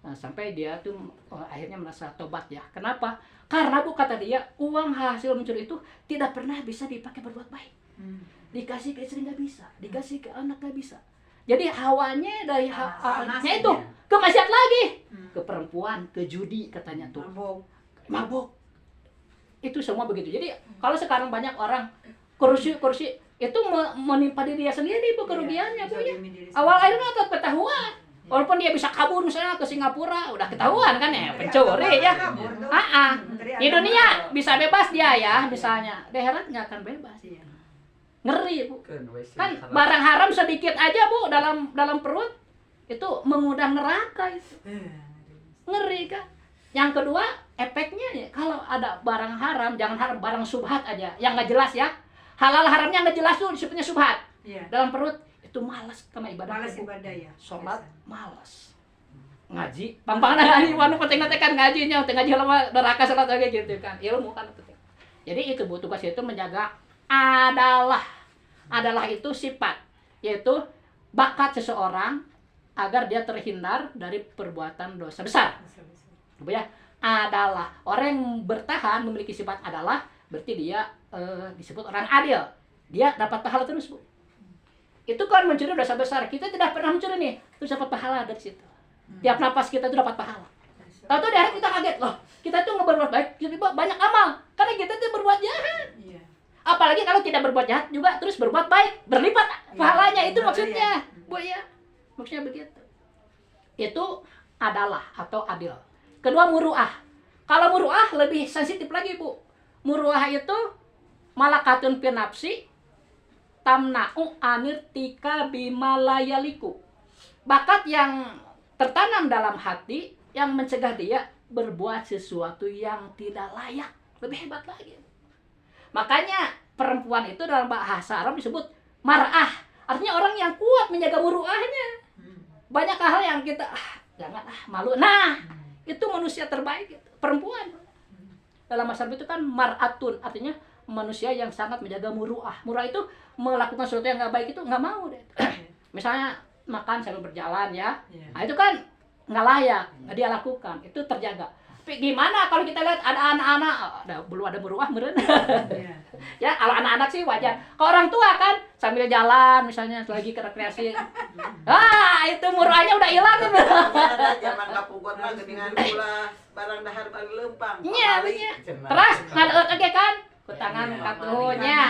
Nah, sampai dia tuh akhirnya merasa tobat ya. Kenapa? Karena Bu, kata dia, uang hasil mencuri itu tidak pernah bisa dipakai berbuat baik. Dikasih ke istri nggak bisa, dikasih ke anak nggak bisa. Jadi hawanya dari anaknya itu ke maksiat lagi, ke perempuan, ke judi katanya tuh. Mabuk. Itu semua begitu. Jadi kalau sekarang banyak orang kursi itu menimpa diri dia sendiri Bu, kerugiannya Bu ya. Awal akhirnya tetap ketahuan. Walaupun dia bisa kabur misalnya ke Singapura, udah ketahuan kan ya, pencuri ya. Di dunia bisa bebas dia ya, misalnya. Di akhirat nggak akan bebas. Ngeri Bu. Kan barang haram sedikit aja Bu dalam perut itu mengundang neraka itu. Ngeri kan. Yang kedua, efeknya ya, kalau ada barang haram, jangan haram barang subhat aja, yang nggak jelas ya. Halal haramnya nggak jelas tuh, disebutnya subhat. Dalam perut itu malas karena ibadah. Malas ibadah ya. Sholat malas. Ngaji, pampangna ngaji, wanu penting tekan ngajinya, teu ngaji lama neraka salat lagi gitu kan. Ilmu kan penting. Jadi itu Bu, tugas itu menjaga adalah itu sifat, yaitu bakat seseorang agar dia terhindar dari perbuatan dosa besar. Bu ya, adalah orang yang bertahan memiliki sifat adalah berarti dia disebut orang adil. Dia dapat pahala terus Bu. Itu kan mencuri dosa besar. Kita tidak pernah mencuri nih, terus dapat pahala dari situ. Tiap napas kita itu dapat pahala. Tahu-tahu di hari kita kaget loh. Kita tuh berbuat baik, jadi banyak amal. Karena kita tuh berbuat jahat. Apalagi kalau tidak berbuat jahat juga terus berbuat baik, berlipat pahalanya. Itu maksudnya, Bu ya. Maksudnya begitu. Itu adalah atau adil. Kedua, muru'ah. Kalau muru'ah lebih sensitif lagi Bu. Muru'ah itu malakatun fi nafsi tamna'u anirtika bimalayaliku. Bakat yang tertanam dalam hati yang mencegah dia berbuat sesuatu yang tidak layak. Lebih hebat lagi. Makanya perempuan itu dalam bahasa Arab disebut mar'ah. Artinya orang yang kuat menjaga muru'ahnya. Banyak hal yang kita jangan malu. Nah, itu manusia terbaik itu, perempuan. Dalam bahasa Arab itu kan mar'atun, artinya manusia yang sangat menjaga muru'ah. Muru'ah itu melakukan sesuatu yang nggak baik itu nggak mau deh. Misalnya makan sambil berjalan ya, nah itu kan nggak layak, nggak dia lakukan, itu terjaga. Tapi gimana kalau kita lihat ada anak-anak, belum ada muru'ah meren. Ya kalau anak-anak sih wajar. Kalau orang tua kan sambil jalan misalnya lagi ke rekreasi, itu muru'ahnya udah hilang gitu. Zaman kapungkot mah geuningan ulah barang dahar bali leumpang. Iya bener. Terus ngadeut oge kan ku tangan katunya.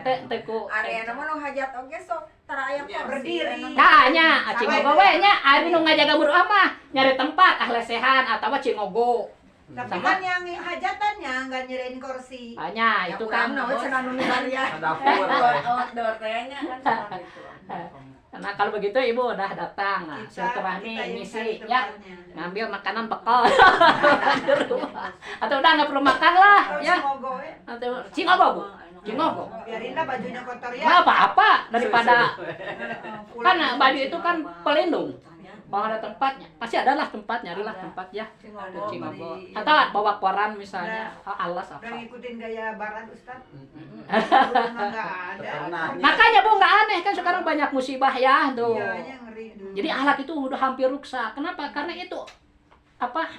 Teu ku. Ariana mah nu hajat oge sok tara aya berdiri. Nah nya cingogo we nya ari nu ngajaga muru'ah mah nyari tempat lesehan atawa cingogo. Tapi kan yang hajatannya nggak nyerain kursi. Nya itu kan naon cenah nu barian. Dapur. Outdoor tanya kan Nah kalau begitu Ibu udah datang, nah, silaturahmi misi ya, ngambil makanan bekal di rumah. Atau udah nggak perlu makan lah ya. Atau cingogo Bu, cingogo. Biarin lah bajunya kotor ya. Nggak apa-apa daripada kan baju itu kan pelindung. Kalau ada tempatnya, pasti ada lah tempat, nyarilah tempat ya. Cingogo. Atau bawa koran misalnya, alas apa. Udah ngikutin gaya barat Ustaz. Nggak ada. Makanya Bu nggak aneh kan sekarang banyak musibah ya tuh. Iya, ngeri. Jadi akhlak itu udah hampir rusak. Kenapa? Karena itu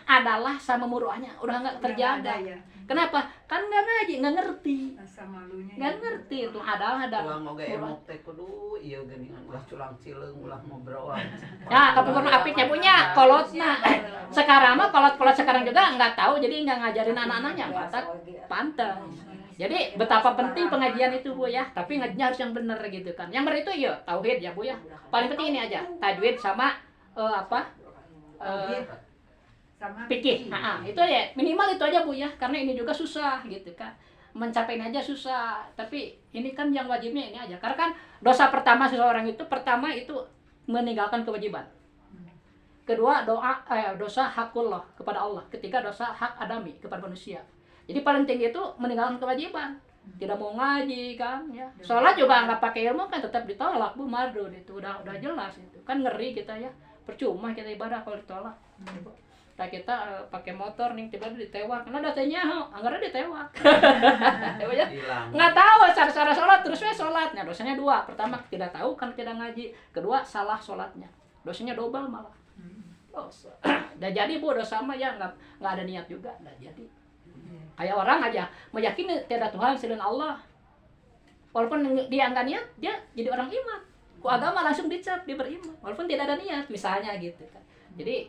adalah sama muruahnya udah nggak terjaga. Ya. Kenapa? Kan nggak ngaji, nggak ngerti. Rasa malunya. Nggak ngerti itu adalah ada. Ulah moga emok teh kudu ieu geuningan ulah culang cileung ulah ngobrol. Ya, kapungkur apiknya punya kolotna. Sekarang mah kolot sekarang juga nggak tahu, jadi nggak ngajarin anak-anaknya. Pantas. Jadi betapa penting pengajian itu Bu ya, tapi ngajinya harus yang benar gitu kan. Yang benar itu ya tauhid ya Bu ya. Paling penting ini aja, tajwid sama Sama fikih. Itu ya minimal itu aja Bu ya, karena ini juga susah gitu kan. Mencapainya aja susah, tapi ini kan yang wajibnya ini aja. Karena kan dosa pertama seseorang itu meninggalkan kewajiban. Kedua dosa hakullah kepada Allah. Ketiga dosa hak adami kepada manusia. Jadi paling tinggi itu meninggalkan kewajiban. Tidak mau ngaji kan ya. Sholat juga nggak pakai ilmu kan tetap ditolak Bu, mardud itu udah jelas itu. Kan ngeri kita ya. Percuma kita ibadah kalau ditolak. tak kita pakai motor nih tiba-tiba ditewak. Karena datanya anggaran ditewak. Ya, Hilang. nggak tahu cara sholat terus sholatnya dosanya 2. Pertama tidak tahu kan tidak ngaji, kedua salah sholatnya dosanya double malah dosa. Dan jadi bu dosa mah ya nggak ada niat juga nggak jadi. Kayak orang aja meyakini tiada Tuhan selain Allah, walaupun dia nggak niat dia jadi orang iman. Ku agama langsung dicap dia beriman walaupun tidak ada niat misalnya gitu kan. Jadi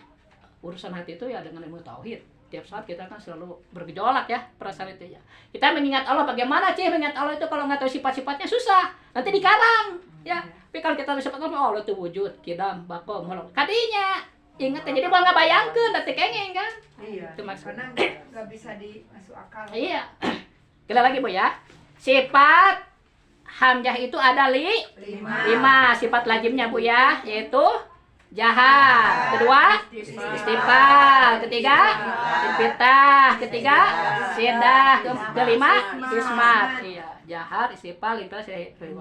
urusan hati itu ya dengan ilmu tauhid. Tiap saat kita kan selalu bergejolak ya perasaan itu ya. Kita mengingat Allah, bagaimana sih mengingat Allah itu kalau nggak tahu sifat-sifatnya susah, nanti dikarang ya. Tapi kalau kita tahu sifat Allah, Allah itu wujud, kidam, bako, muluk. Kadinya ingat ya, jadi mau nggak bayangkan, nanti kengeng kan? Iya. Itu maksudnya. Karena nggak bisa dimasuk akal. Iya. Kita lagi bu ya. Sifat hamzah itu ada 5 sifat lazimnya bu ya, yaitu jahat, kedua istifal, ketiga infitah, ketiga sidah, kelima ismat. Iya, jahat, istifal, infitah,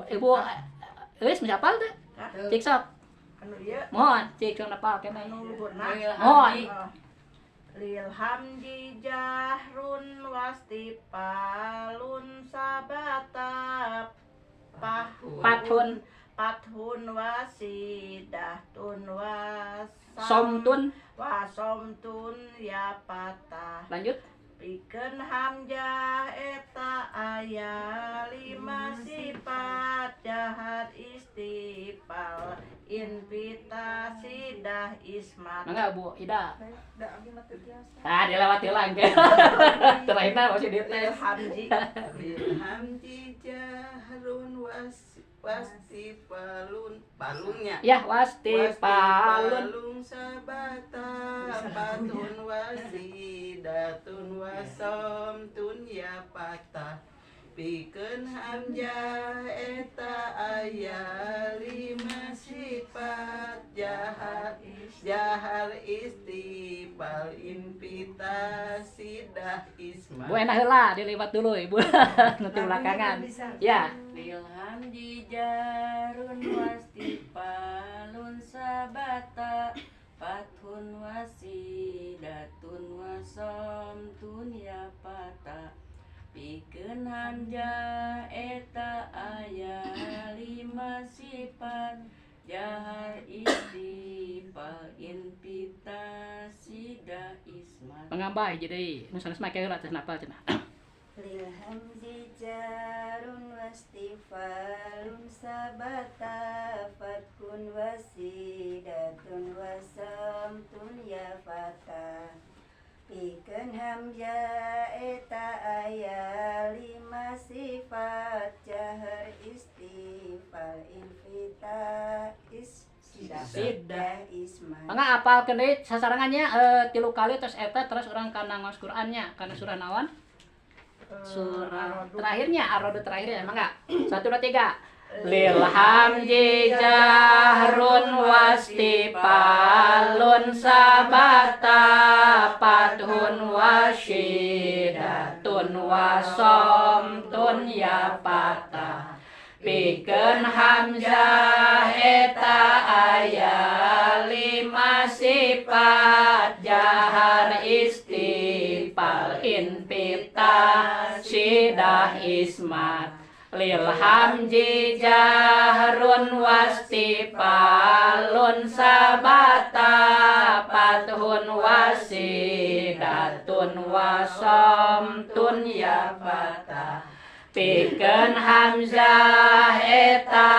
ibu siapa tuh? Cik sok. Anu ieu Mohon, cik sok napal kene. anu luhurna Mohon. lil hamdi jahrun wastifalun sabata pathun wasidahtun wasomtun ya patah. Lanjut. Pikeun hamzah eta aya 5 sifat jahat istifal infitah sidah ismat. Mangga Bu Ida. Da abi mah teu biasa. Dilewati lang. Terakhirna masih di tes. Hamzi Hamdi jahrun wastifalun balungnya. Ya, wastifalun. Wastifalun sabata patun wasidatun wasomtun ya patah. Pikeun hamzah eta aya 5 sifat jahar istifal infitah sidah isma. Bu enak heula diliwat dulu Ibu. Nanti belakangan. Ya. lil hamdi jarun wastifalun sabata pathun wasidatun wasomtun ya patah. Pikeun hamzah eta aya 5 sifat jahar istifal infitah sidah ismat. Pengambai jadi nu sanes make heula teh napa cenah. Lil hamzi jarun wastifalun sabata fatkun wasidatun wasamtun ya fata. Pikeun hamzah eta aya 5 sifat jahar istifal infitah sidah isma. Mangga apalkeun deui sasarangannya 3 kali terus eta terus urang kana ngaos Qur'annya kana surah naon? Surah terakhirnya Ar-Ra'd terakhirnya mangga 1 2 3 lil hamdi jahrun wastifalun sabata pathun wasyidatun wasomtun ya patah. Pikeun hamzah eta aya 5 sifat jahar istifal infitah sidah ismat. Lil hamdi jahrun wastifalun sabata pathun wasidatun wasomtun ya patah. Pikeun hamzah eta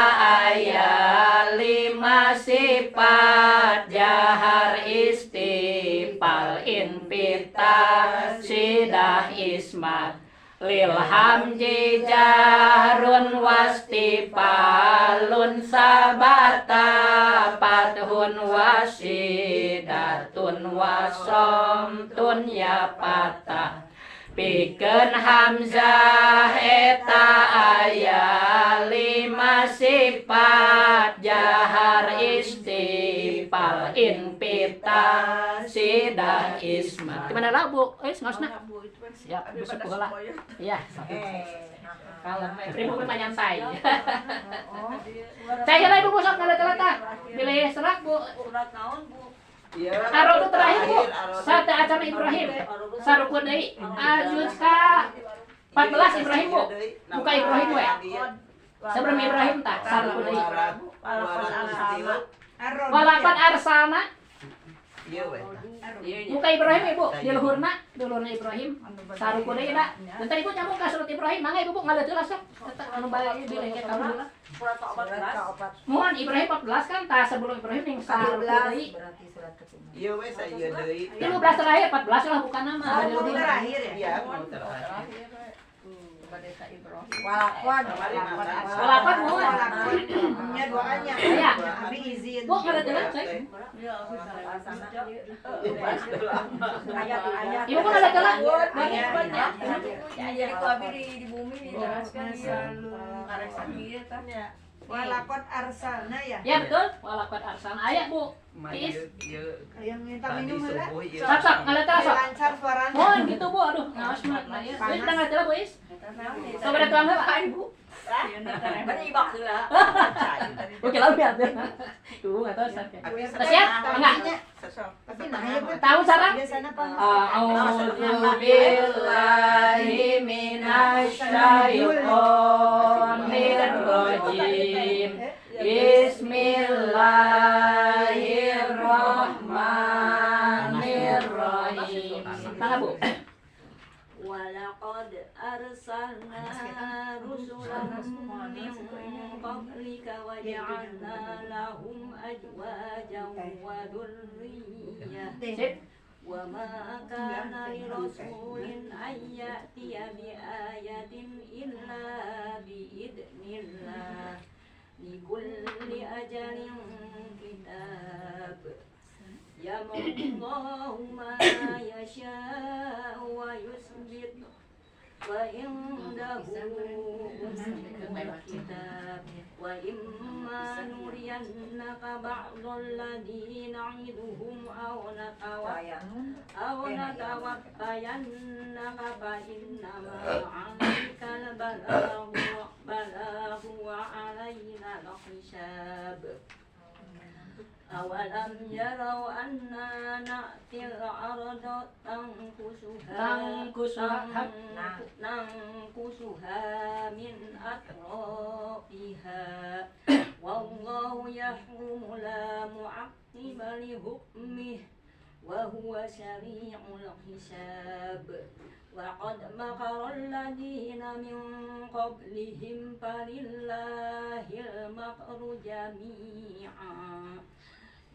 aya 5 sifat jahar istifal infitah sidah ismat. Lil hamdi jahrun wastifalun sabata pathun wasidatun wasomtun ya patah. Pikeun hamzah eta aya 5 sifat jahar istifal infitah sidah ismat. Di mana lah Bu? Ngaosna. Siap, besok heula. Iya. Kalem, Ibu mah nyantai. Saya lah Ibu sok ngaleta-leta. Pilih serak Bu. Surat naon Bu? Iya. Arodo terakhir Bu, Arodo. sate acara Ibrahim. Sarukun deui. Ajus ka 14 Ibrahim Bu. Buka Ibrahim we. Sebelum Ibrahim tak sarukun deui. Walakat arsana. Iya we. Buka Ibrahim Ibu, di luhurna Ibrahim. Sarukun deui da. Bentar Ibu nyambung ka surat Ibrahim, mangga Ibu ngaleuteulah sok. Eta anu balik bilih ke kamu lah. Surat ke-14. Mohon Ibrahim 14 kan tah sebelum Ibrahim yang sarukun deui. Berarti surat ke-15. Iya we saya deui. 15 terakhir 14 lah bukan nama. Oh, mau terakhir ya? Iya, mau terakhir. Walakon. Walakat mohon. Punya doanya. Iya. Abi izin. Bu ngaleuteulah cek. Ayat-ayat. Ibu kok ngaleuteulah? Jadi ku abi di bumi dijelaskan dia karek sakit kan ya. Walakot arsalna ya. Ya betul. Walakat arsana aya Bu. Is. Yang minta minum lah. Sok ngaleuteulah sok. Lancar suaranya. Mohon gitu Bu, aduh ngaos mah. Wis tanggal teh Bu Is. Sabar tuang heula Ibu. Beribak heula. Oke lah biar. Tuh enggak tahu sakit. Siap? Enggak. Tapi nah ya Bu. Tahu sarang? Biasanya apa? A'udzu billahi minasyaitonir rajim. Bismillahirrahmanirrahim. Tangga Bu. Walaqad arsalna rusulan min qablika wa ja'alna lahum azwajan wa dhurriyyah. Sip. Wa ma kana li rasulin an ya'tiya bi ayatin illa bi idnillah. Li kulli ajalin kitab. Yamullahu ma yasha'u wa yusbit wa indahu ummul kitab wa imma nuriyannaka ba'dal ladina 'iduhum aw natawaffayannaka fa innama 'alaikal balaghu wa 'alaina al-hisab. Awalam yarau anna na'til arda tankusuha min atrafiha wallahu yahkumu la mu'aqqiba li hukmih wa huwa sari'ul hisab. Waqad makara alladhina min qablihim falillahil makru jami'an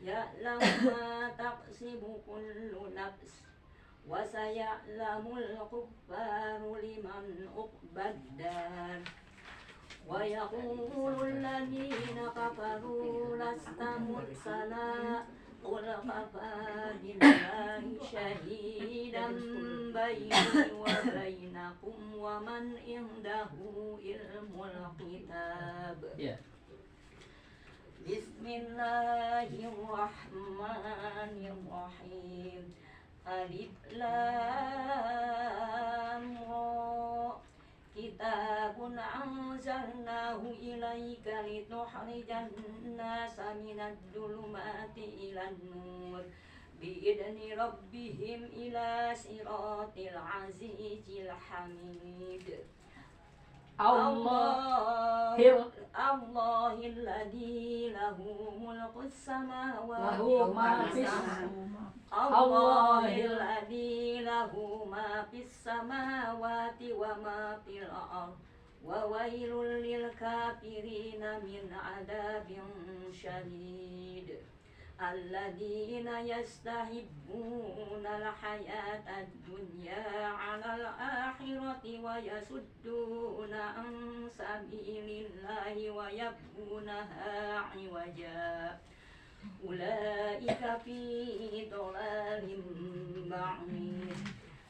ya'lamu ma taqsibu kullu nafs wa saya'lamul kuffaru liman uqbaddar wa yaqulu alladhina kafaru lasta mursala qul kafa billahi shahidan bayni wa bainakum wa man indahu ilmul kitab. Bismillahirrahmanirrahim. Alif lam ra. Kitabun anzalnahu ilaika litukhrijan nasa minad dhulumati ilan nur biidni rabbihim ila siratil azizil hamid. Allahilladzi lahu mulkus samawati Allahilladzi lahu ma fis samawati wa ma fil ardh wa wailul lil kafirina min adzabin syadid. Alladzina yastahibbuna al-hayata ad-dunya 'alal akhirati wa yasudduna an sabilillahi wa yabghunaha 'iwaja. Ulaika fi dhalalin ba'id.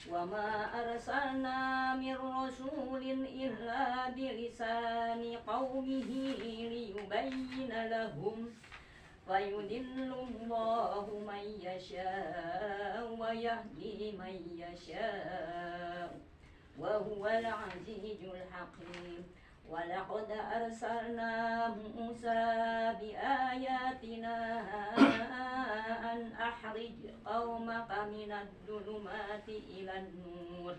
Wa ma arsalna min rasulin illa bilisani qaumihi liyubayyina lahum fayudillullahu man yasha'u wa yahdi man yasha'u wa huwal azizul hakim. Wa laqad arsalna Musa bi ayatina an أحرج قومك من الظلمات إلى النور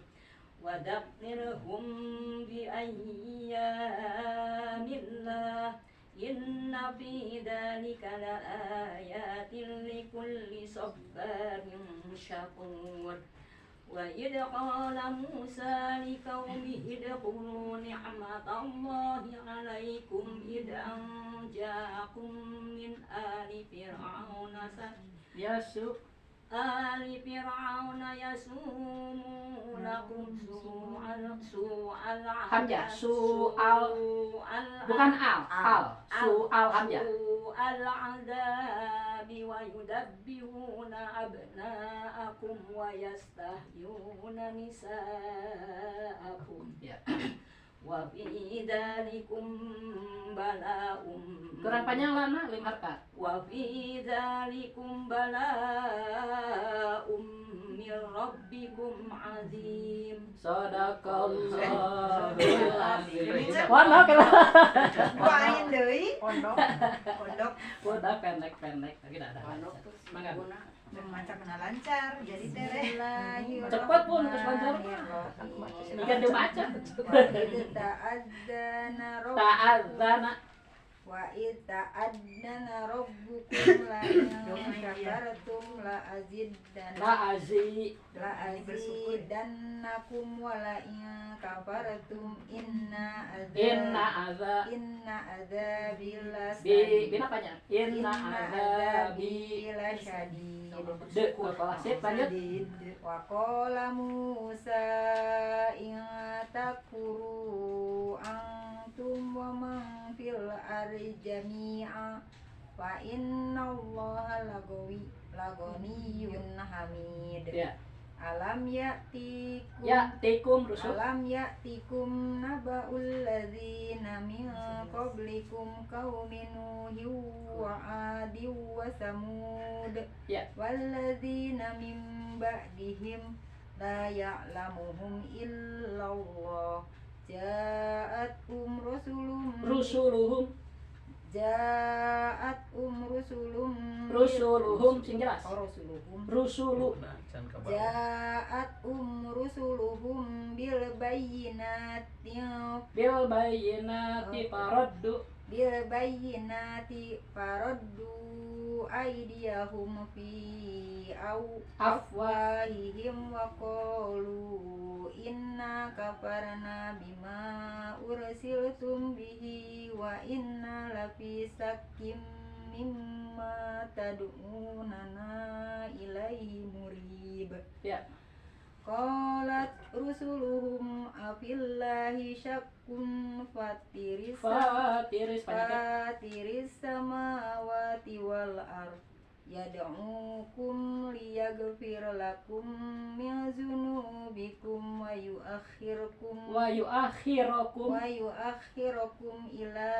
وذكرهم بأيام الله إن في ذلك لآيات لكل صبار شكور وإذ قال موسى لقومه اذكروا نعمة الله عليكم إذ أنجاكم من آل فرعون يسومونكم سوء Hamzah, العذاب ويذبحون أبناءكم ويستحيون نساءكم وفي ذلكم بلاء kurang panjang lama 5 harkat. وفي ذلكم بلاء من ربكم عظيم Sadaqallahul azim. Pondok. Pondok. Doain deui. Pondok. Pondok. Udah pendek-pendek lagi dah. Semangat. Membaca kena lancar jadi tere. Cepat pun ke lancar. Ikan dibaca. Ta'adzana. Wa ta'adzana rabbukum la in syakartum la azidannakum wa la in kafartum inna adzabi lasyadid. Wa qala Musa in takfuru antum wa man fil ardi jami'a fa inna allaha lagoniyyun hamid. Alam ya'tikum naba'ul ladzina min qablikum qaumin nuhin wa 'adin wa samud wal ladzina min ba'dihim la ya'lamuhum illallah ja'atkum rusuluhum sing jelas. Rusuluhum bil bayyinati faraddu aydiyahum fi afwahihim wa qalu inna kafarna bima ursiltum bihi wa inna lafi sakkim mimma tad'unana ilaihi murib. Qalat rusuluhum afillahi syakkun fatiris samawati wal ard yad'ukum liyaghfir lakum min dzunubikum wa yu'akhirakum ila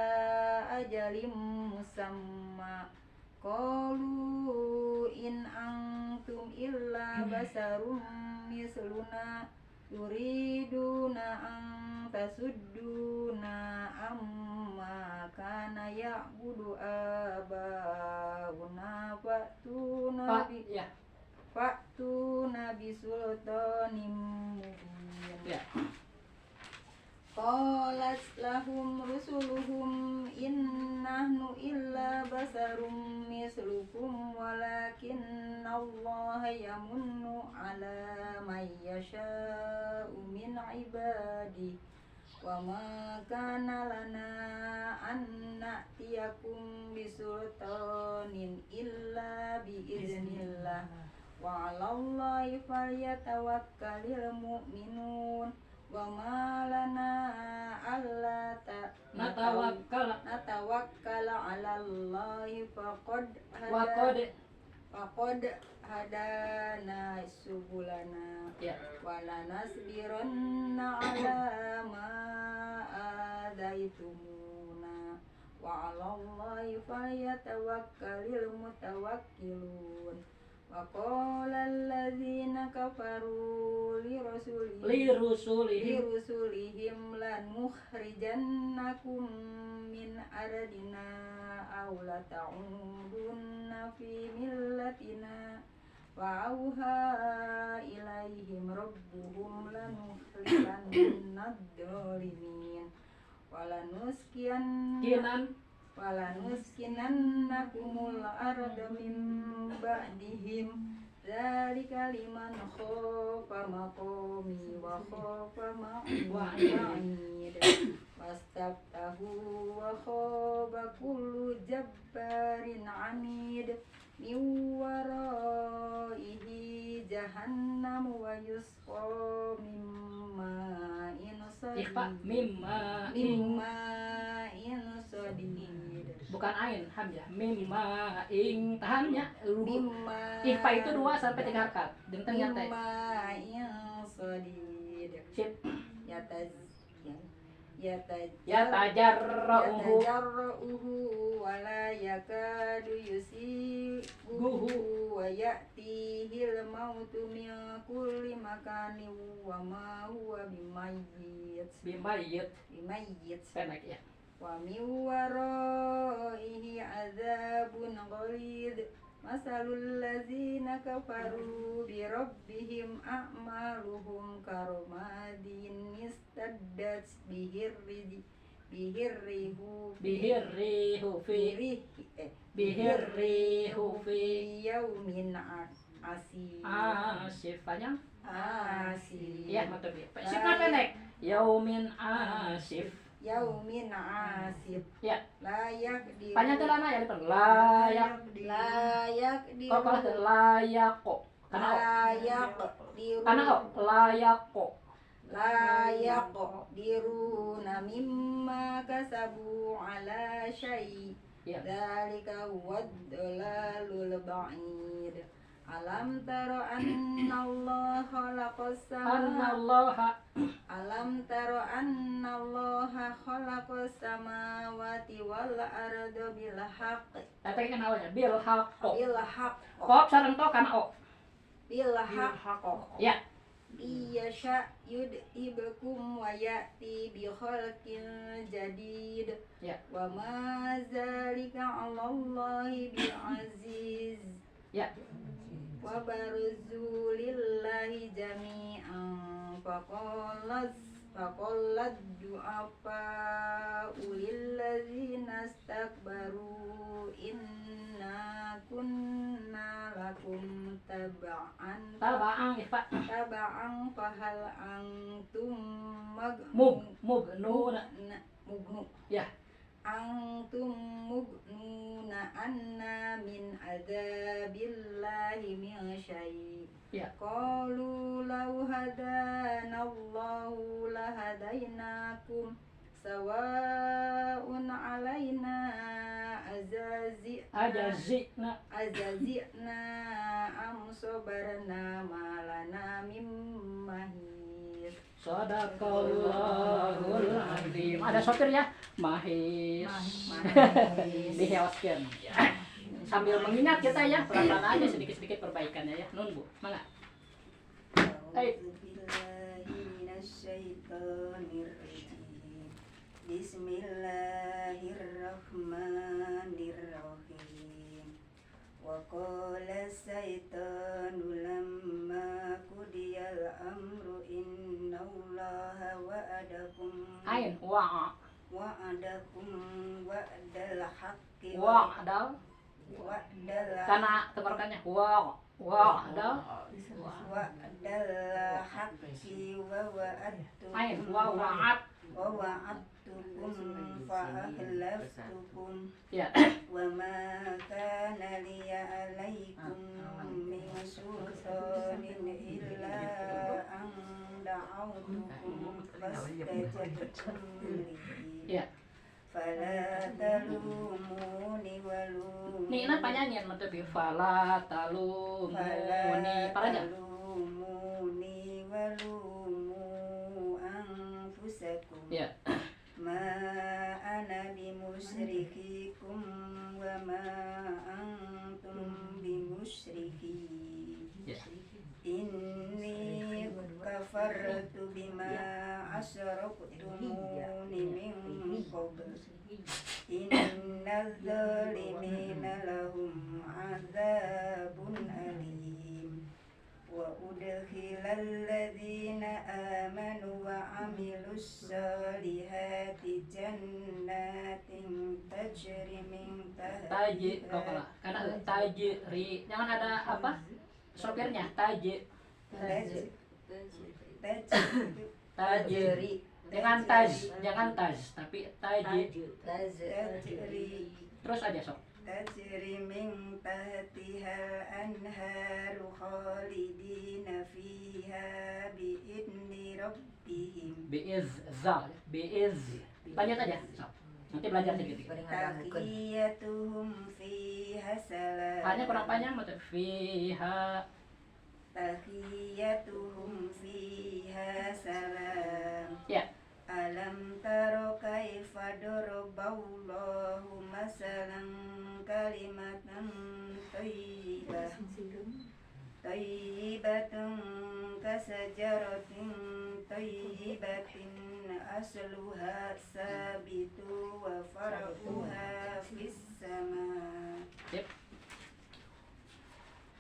ajalin musamma. Qalu in antum illa basarum misluna yuriduna an tasudduna amma kana ya'budu abauna fa'tuna bisultanin mubin. Qalat lahum rusuluhum innahnu illa basarum mislukum walakinna allaha yamunnu ala man yasha'u min ibadihi wa ma kana lana an na'tiyakum bisultanin illa biiznillah wa 'alallahi falyatawakkalul mu'minun. Wa ma lana alla natawakkala 'ala Allahi faqad hadana subulana wa lanasbiranna 'ala ma adaitumuna wa 'ala Allahi falyatawakkalul mutawakkilun. Wa qala alladzina kafaru lirusulihim lanukhrijannakum min ardina aw lata'udunna fi millatina وأوحى إليهم ربهم لنخرجن الظالمين ولنسكننكم الأرض من بعدهم ذلك لمن خاف مقامي وخاف وعيد واستفتحوا وخاب كل جبار عنيد من ورائه جهنم ويسقى من ماء صديد bukan ain hamzah mimma ing tahannya ikhfa itu 2 sampai 3 harakat dengan ternyata sip yatajarra'uhu wa la yakadu yusibuhu wa ya'tihil mautu min kulli makanin wa ma huwa bimayyit pendek ya. wa min waraihi azabun ghalid masalul ladzina kafaru bi rabbihim a'maluhum karomadin istaddat bihirrihu fi yaumin asif panjang asif ya betul ya sifat pendek yaumin asif ya layak di panjang celana ya depan layak di kok kalah layako layak diruna mimma kasabu ala syai ya. dzalika huwad dalalul ba'id alam taro annallaha khalaqas samawati wal arda bil haqq tapi kan awalnya bil haqq kok sareng to kan o bil haqq ya iyasha yudhibukum wa ya'ti bi khalqin jadid ya. wa ma zalika 'alallahi bi aziz ya wa baruzu lillahi jami'an faqallat du'afa ulil ladzina istakbaru inna kunna lakum taba'an fahal antum mugnuna ya antum mugnuna anna min adzabillahi min syai' ya. qalu law hadanallahu lahadainakum sawa'un alaina azazina am sabarna malana mim mahis. Sadaqallahul azim. Ada sopir ya? Mahis. Dihewaskan. Sambil mengingat kita ya, pelan-pelan aja sedikit-sedikit perbaikannya ya. Nun Bu, mangga. Bismillahirrahmanirrahim. Wa qala syaitanu lamma qudiyal amru innallaha Ain wa'adakum wa'dal haqqi wa'dal karena tenggorokannya wa'dal haqqi wa ain wa'adtukum fa'ahlaftukum ya. wa ma kana liya alaikum min sultanin illa an da'awtukum fastajabtum li ya. fala talumuni walumuni Nih kenapa nyanyian mata bi fala talumuni parahnya talumuni walumu anfusakum ya. ma ana bimusyrikikum wa ma antum bimusyriki Ya. inni kafartu bima asyraktumuni min qabl innadh dhalimina lahum adzabun alim lilladzina amanu wa amilus solihati jannatin tajri min Taji, kok kalah. Karena tajri, jangan ada apa? Sopirnya, tajri. Tajri. Jangan taj, tapi tajri. Terus aja sok. tajri min tahtihal anharu khalidina fiha biidni rabbihim Biiz. Lanjut aja. Sok. Nanti belajar sedikit. tahiyatuhum fiha salam Hanya kurang panjang betul. Fiha. tahiyatuhum fiha salam Ya. alam taro kaifa daraballahu masalan kalimatan tayyibatun kasajaratin tayyibatin asluha sabitu wa far'uha fis sama Sip.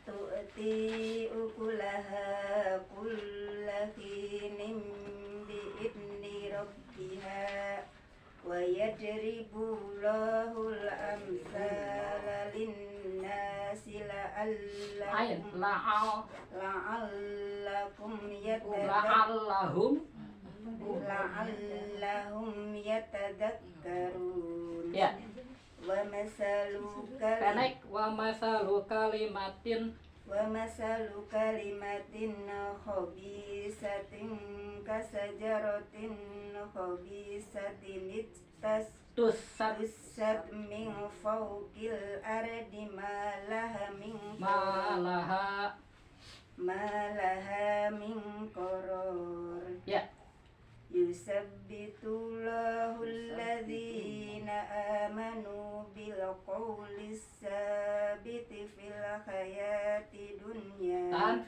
tu'ti ukulaha kulla hinin bi'idni rabbiha wa yadribu lahul amsala linnasi Ain. la'allakum yatadakkarun Ya. wa masalu Pendek. Wa masalu kalimatin. khabisatin kasajaratin khabisatin Tusat. tusat min fawqil ardi Malaha. malaha min qaror Ya. yusabbitullahu alladhina amanu bil qawlis sabiti fil hayati dunya Tahan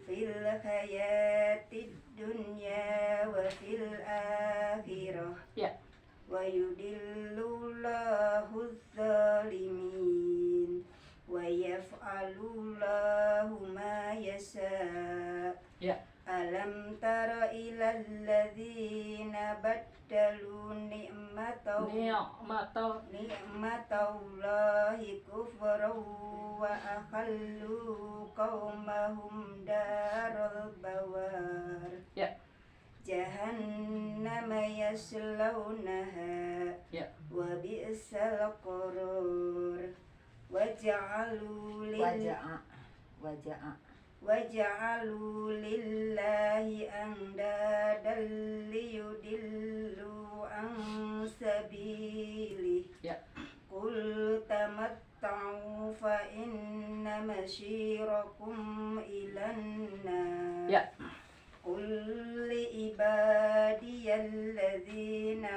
fil hayatid dunya wa fil akhirah Ya. wa yudillullahu adh-dhalimin wa yaf'alullahu ma yasha Ya. alam tara ilal ladzina baddalu ni'matallahi kufran wa akhallu qaumahum daral bawar Ya. jahannama yaslaunaha Ya. wa bi'sal qarur waja'alu lillahi andadan liyudillu an sabilih Ya. qul tamatta'u fa inna masyirakum ilan nar Ya. qul li ibadiyalladzina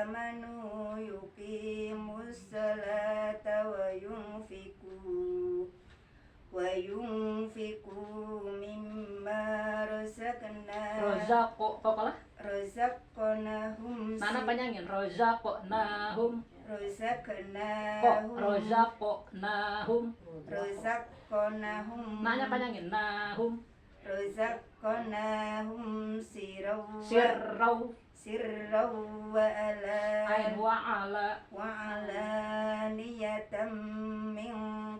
amanu yuqimus salata wa yunfiqu mimma razaqnahum Mana panjangin? Razaqnahum. Nanya panjangin. Nahum. razaqnahum sirraw wa Ain wa alaniyatan min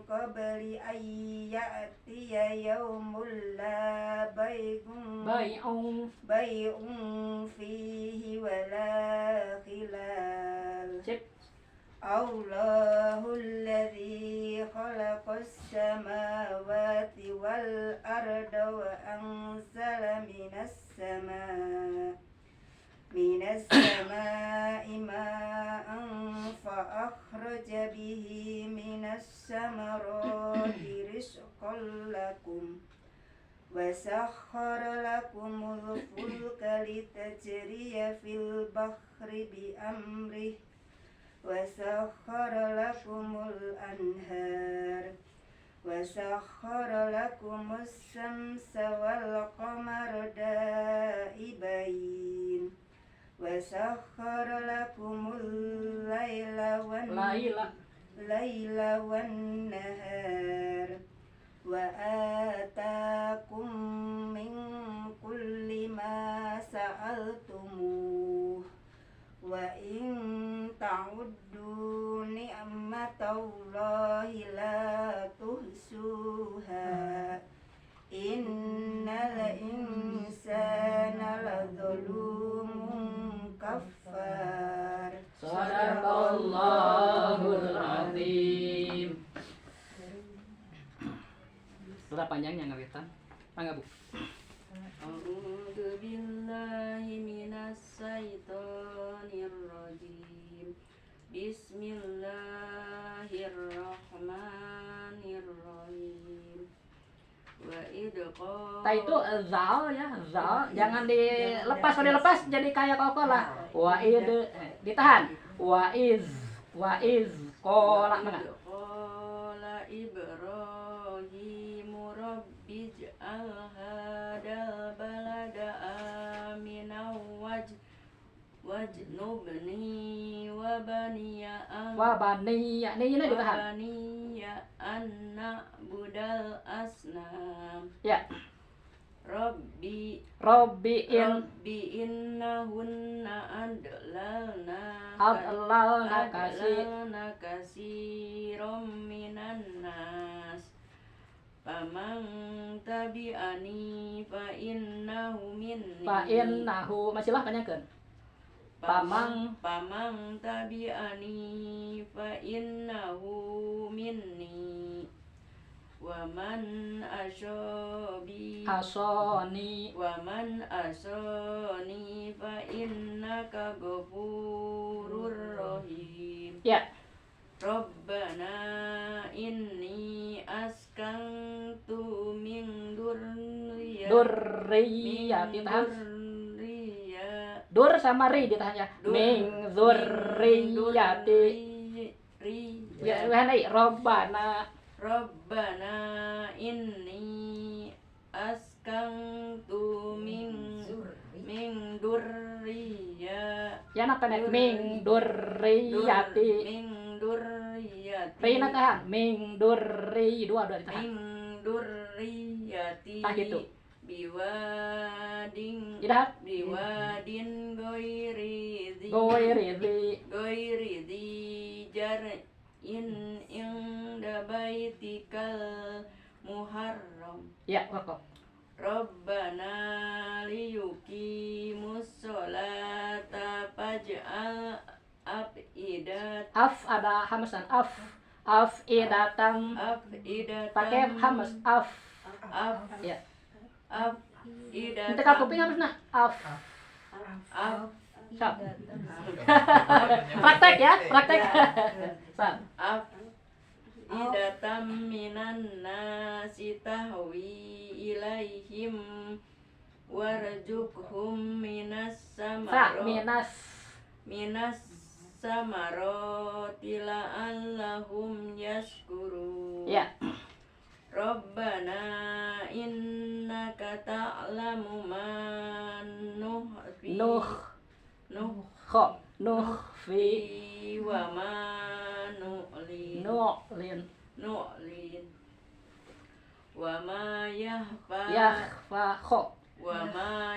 qabli ayyatiya yawmul la bai'un. bay'un fihi wala khilal Sip. Allahu alladhi khalaqas samawati wal arda wa anzala minas samaa'i ma'an fa akhraja bihi minas samarati rizqan lakum wa sakhkhara lakumul fulka litajriya fil bahri bi amrihi وسخر لكم الأنهار وسخر لكم الشمس والقمر دائبين وسخر لكم الليل والنهار وآتاكم من كل ما سألتموه وإن تعدوا نعمة الله لا تحصوها إن الإنسان لظلوم كفار. Sadaqallahul azim. Sudah panjangnya ngawitan. Mangga Bu. A'udzu billahi minas syaitonir rajim. Bismillahirrahmanirrahim. Wa idqa. Tah itu zal ya, zal jangan dilepas, kalau dilepas jadi kayak Coca-Cola. Wa id ditahan. Wa iz qala mana? Qala Ibrahim rabbij'al hadal balada aminan wajnubni wa baniya Wa bani ya ini ditahan. an na'budal asnam. Ya. Rabbi Robbiin innahunna adlalna kasirom minan nas. Paman tabi'ani fa innahu minni. Fa innahu masilah tanyakeun. Pamang tabi'ani fa innahu minni. Waman asoni fa innaka ghafurur rahim. Ya. Rabbana inni askantu min Durriyati tahan. Dur sama ri ditahan ya. Min dzurriyyati. Ya, wahai Rabbana inni askantu min durriya. Ya nak pendek min durriyati. Rina tahan. Min durri dua ditahan. Min durriyati. Tah gitu. Biwadin goiri di jar'in inda baitikal muharram. Ya, wakaf. Rabbana liyuqimus sholata faj'al Ada hamzan idatam pakai hamz ya. Nanti kalau kuping harusnya Sap. Praktek ya, praktek. Sap. Idatam minan nasi tahwi ilaihim warjukhum minas samaroti la'allahum yashkurun. Ya. Rabbana innaka ta'lamu ma nukhfi wa ma nu'lin wa ma yakhfa wa ma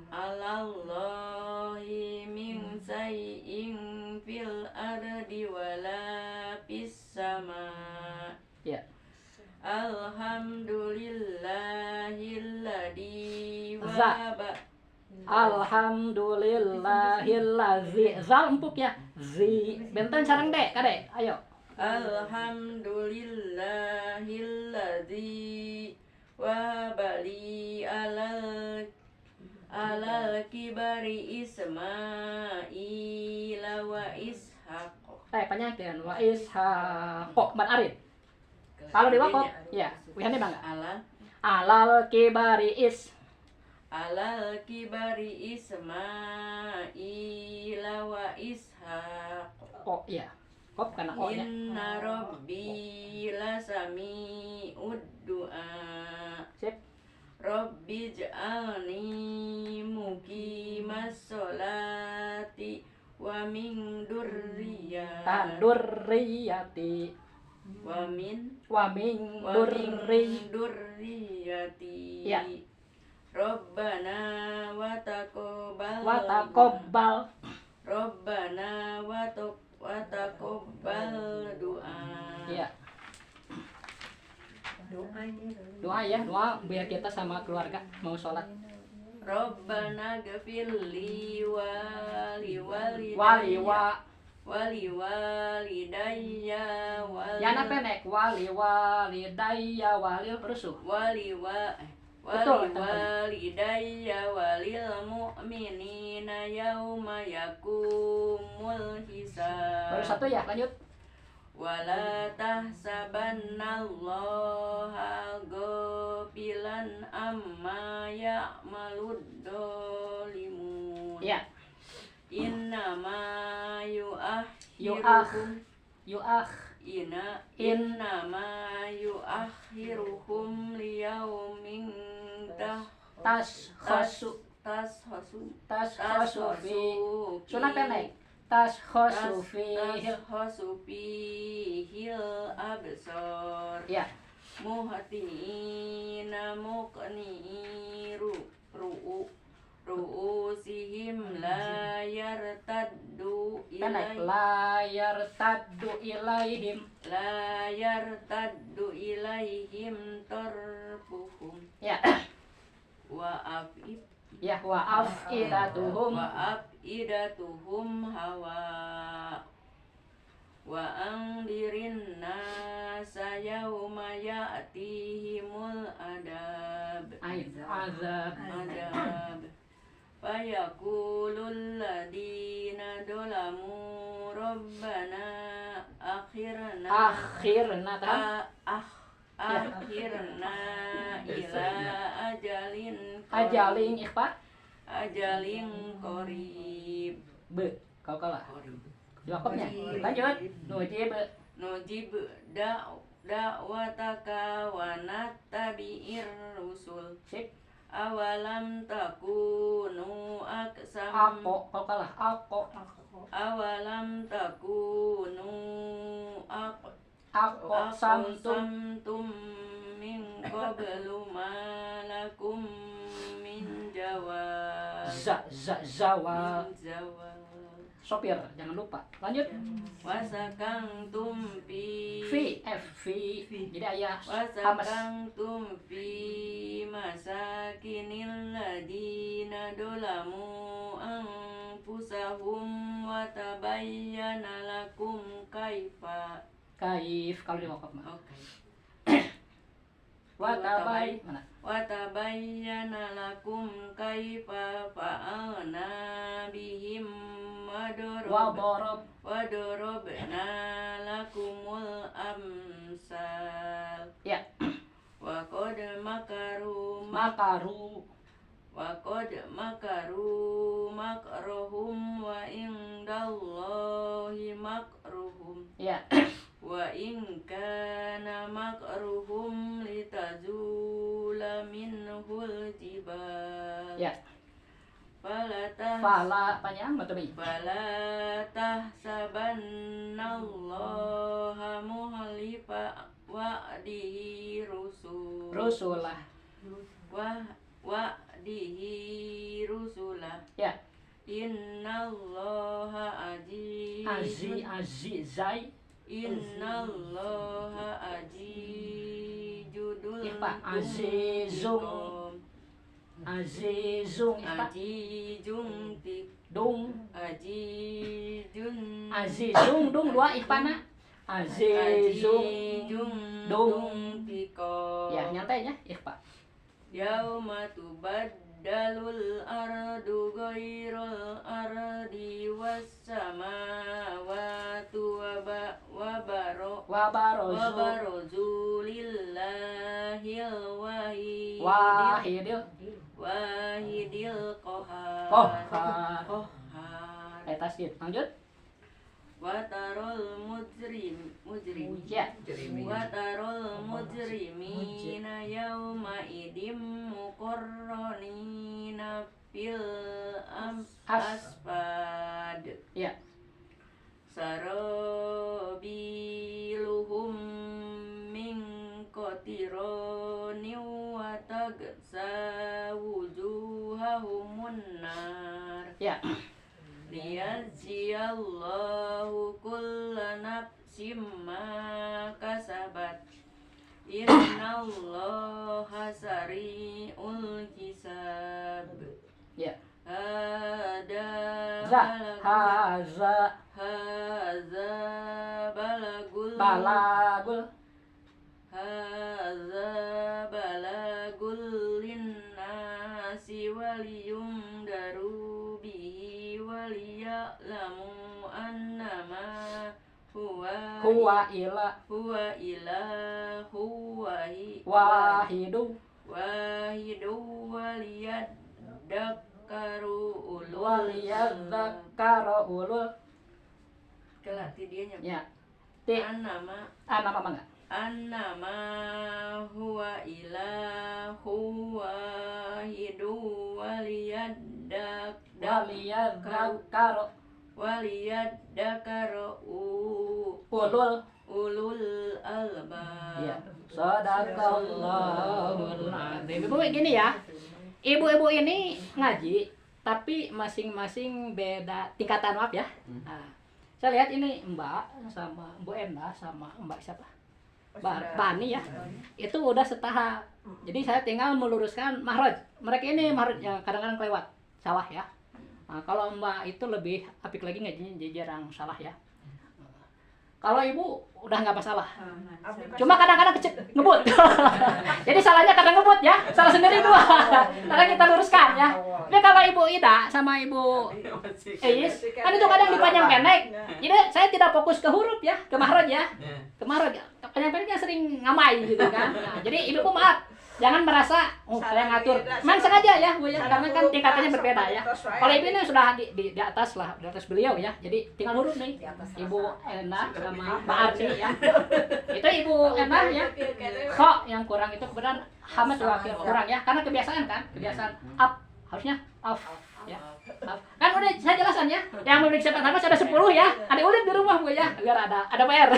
alallahi min say'in fil ardi wala fis sama. Ya. Alhamdulillahilladzi Alhamdulillahillazi zal empuk ya. Zi benten sareng dek kade ayo. Alhamdulillahilladzi wabali alal kibari Ismaila wa Ishaq. Panyakeun wa Ishaq man arif. Kalau di wakaf ya, wihane bangga. Alal kibari Ismaila wa Ishaq. Oh iya. Kop kana oh nya. Inna rabbi lasami'ud du'a. Sip. Rabbi ij'alni muqimal wassolati wa min durriyati wa min durriyati Ya. Rabbana wa taqabbal Rabbana wa taqabbal doa. Ya. Doa biar kita sama keluarga mau sholat. Rabbana ghfirli wali walidayya Yana pendek wali walidayya walil rusuh. Betul, walidayya walil mu'minina yauma yakumul hisab. Baru satu ya, lanjut. Wala tahsabannallaha ghafilan amma ya'malud dzalimun. Ya. Innama innama yuakhiruhum liyaumin Tashkhasu fi sunat pendek. Tashkhasu fihil absar. Ya. Muhatina muqniru ru'usihim la yartaddu Pendek. La yartaddu ilaihim tarfuhum. Ya. Wa afid Ya, wa afidatuhum hawa wa andirin nasa yauma ya'tihimul adab fayaqulul ladina dolamu rabbana akhirna ila ajalin qarib. Kau kalah. Jawabnya. Lanjut. Nujib da'wataka wa nattabi'ir rusul. Sip. Awalam takunu Kau kalah. Awalam takunu Aqsamtum min qablu malakum min jawab. Zawal. Sopir, jangan lupa. Lanjut. Wasakantum fi Jadi ayah wasakantum fi masakinil ladina dolamu anfusahum wa tabayyana lakum kaifa. Kaif kalau di wakaf mah. Oke. Mana? Watabayyana lakum kaifa fa'alna bihim wadorobna lakumul amsal. Ya. Wa qad makaru makruhum wa indallahi makruhum. Ya. Wa in kana makruhum litazula minhul jibal. Ya. Fala panjang betul. Fala tahsabannallaha muhlifa wa'dihi Rusulah. Wa'dihi rusulah. Ya. Innallaha Azizai. Innallaha ajidul Azizung dung dua ipana dung tiqam. Ya nyantainya ikhfa. Yauma tubaddalul ardu ghairul ardi was samawati wa barozu lillahil wahidil qahar. Tasdid. Lanjut. Watarul Ya. Watarul mujrimina yauma idim muqarranina fil Asfad. Ya. Sarabiluhum min qatirani wa tagsa wujuhahumun nar. Ya. Liyajziyallahu kulla nafsin ma kasabat. Innallaha sari'ul hisab. Ya. Hadza balagul linnasi waliyundaru bihi waliya'lamu annama huwa ilahu Wahidu waliyadzakaru ulul. Kelati dia nyebut Ya. Ti. annama Nama enggak? annama huwa ilahu wahidu waliyadzakaru ulul albab. Ya. Shadaqallahul azim. Ibu gini ya. Ibu-ibu ini ngaji tapi masing-masing beda tingkatan, maaf ya. Nah, saya lihat ini Mbak sama Bu Enda sama Mbak siapa? Bani ya. Itu udah setahap. Jadi saya tinggal meluruskan mahraj. Mereka ini mahraj yang kadang-kadang kelewat. Salah ya. Nah, kalau Mbak itu lebih apik lagi ngajinya, jadi jarang salah ya. Kalau ibu udah nggak masalah. Cuma kadang-kadang ngebut. Jadi salahnya kadang ngebut ya. Salah sendiri dua. Kadang kita luruskan ya. Tapi kalau ibu Ida sama ibu Eis, kan itu kadang dipanjang pendek. Jadi saya tidak fokus ke huruf ya, ke mahraj ya. Ke mahraj. Panjang pendeknya sering ngamai gitu kan. Nah, jadi ibu maaf. Jangan merasa, saya ngatur. Main sengaja ya, Bu ya, karena kan tingkatannya berbeda ya. Kalau ibu ini sudah di atas lah, di atas beliau ya. Jadi tinggal huruf nih. Ibu Ena sama Mbak Arti ya. Itu Ibu Ena ya. Kok yang kurang itu kemudian Hamad juga kurang ya, karena kebiasaan kan, kebiasaan up harusnya off ya. Kan udah saya jelaskan ya. Yang memiliki sifat Hamad sudah 10 ya. Ada ulit di rumah Bu ya, biar ada PR.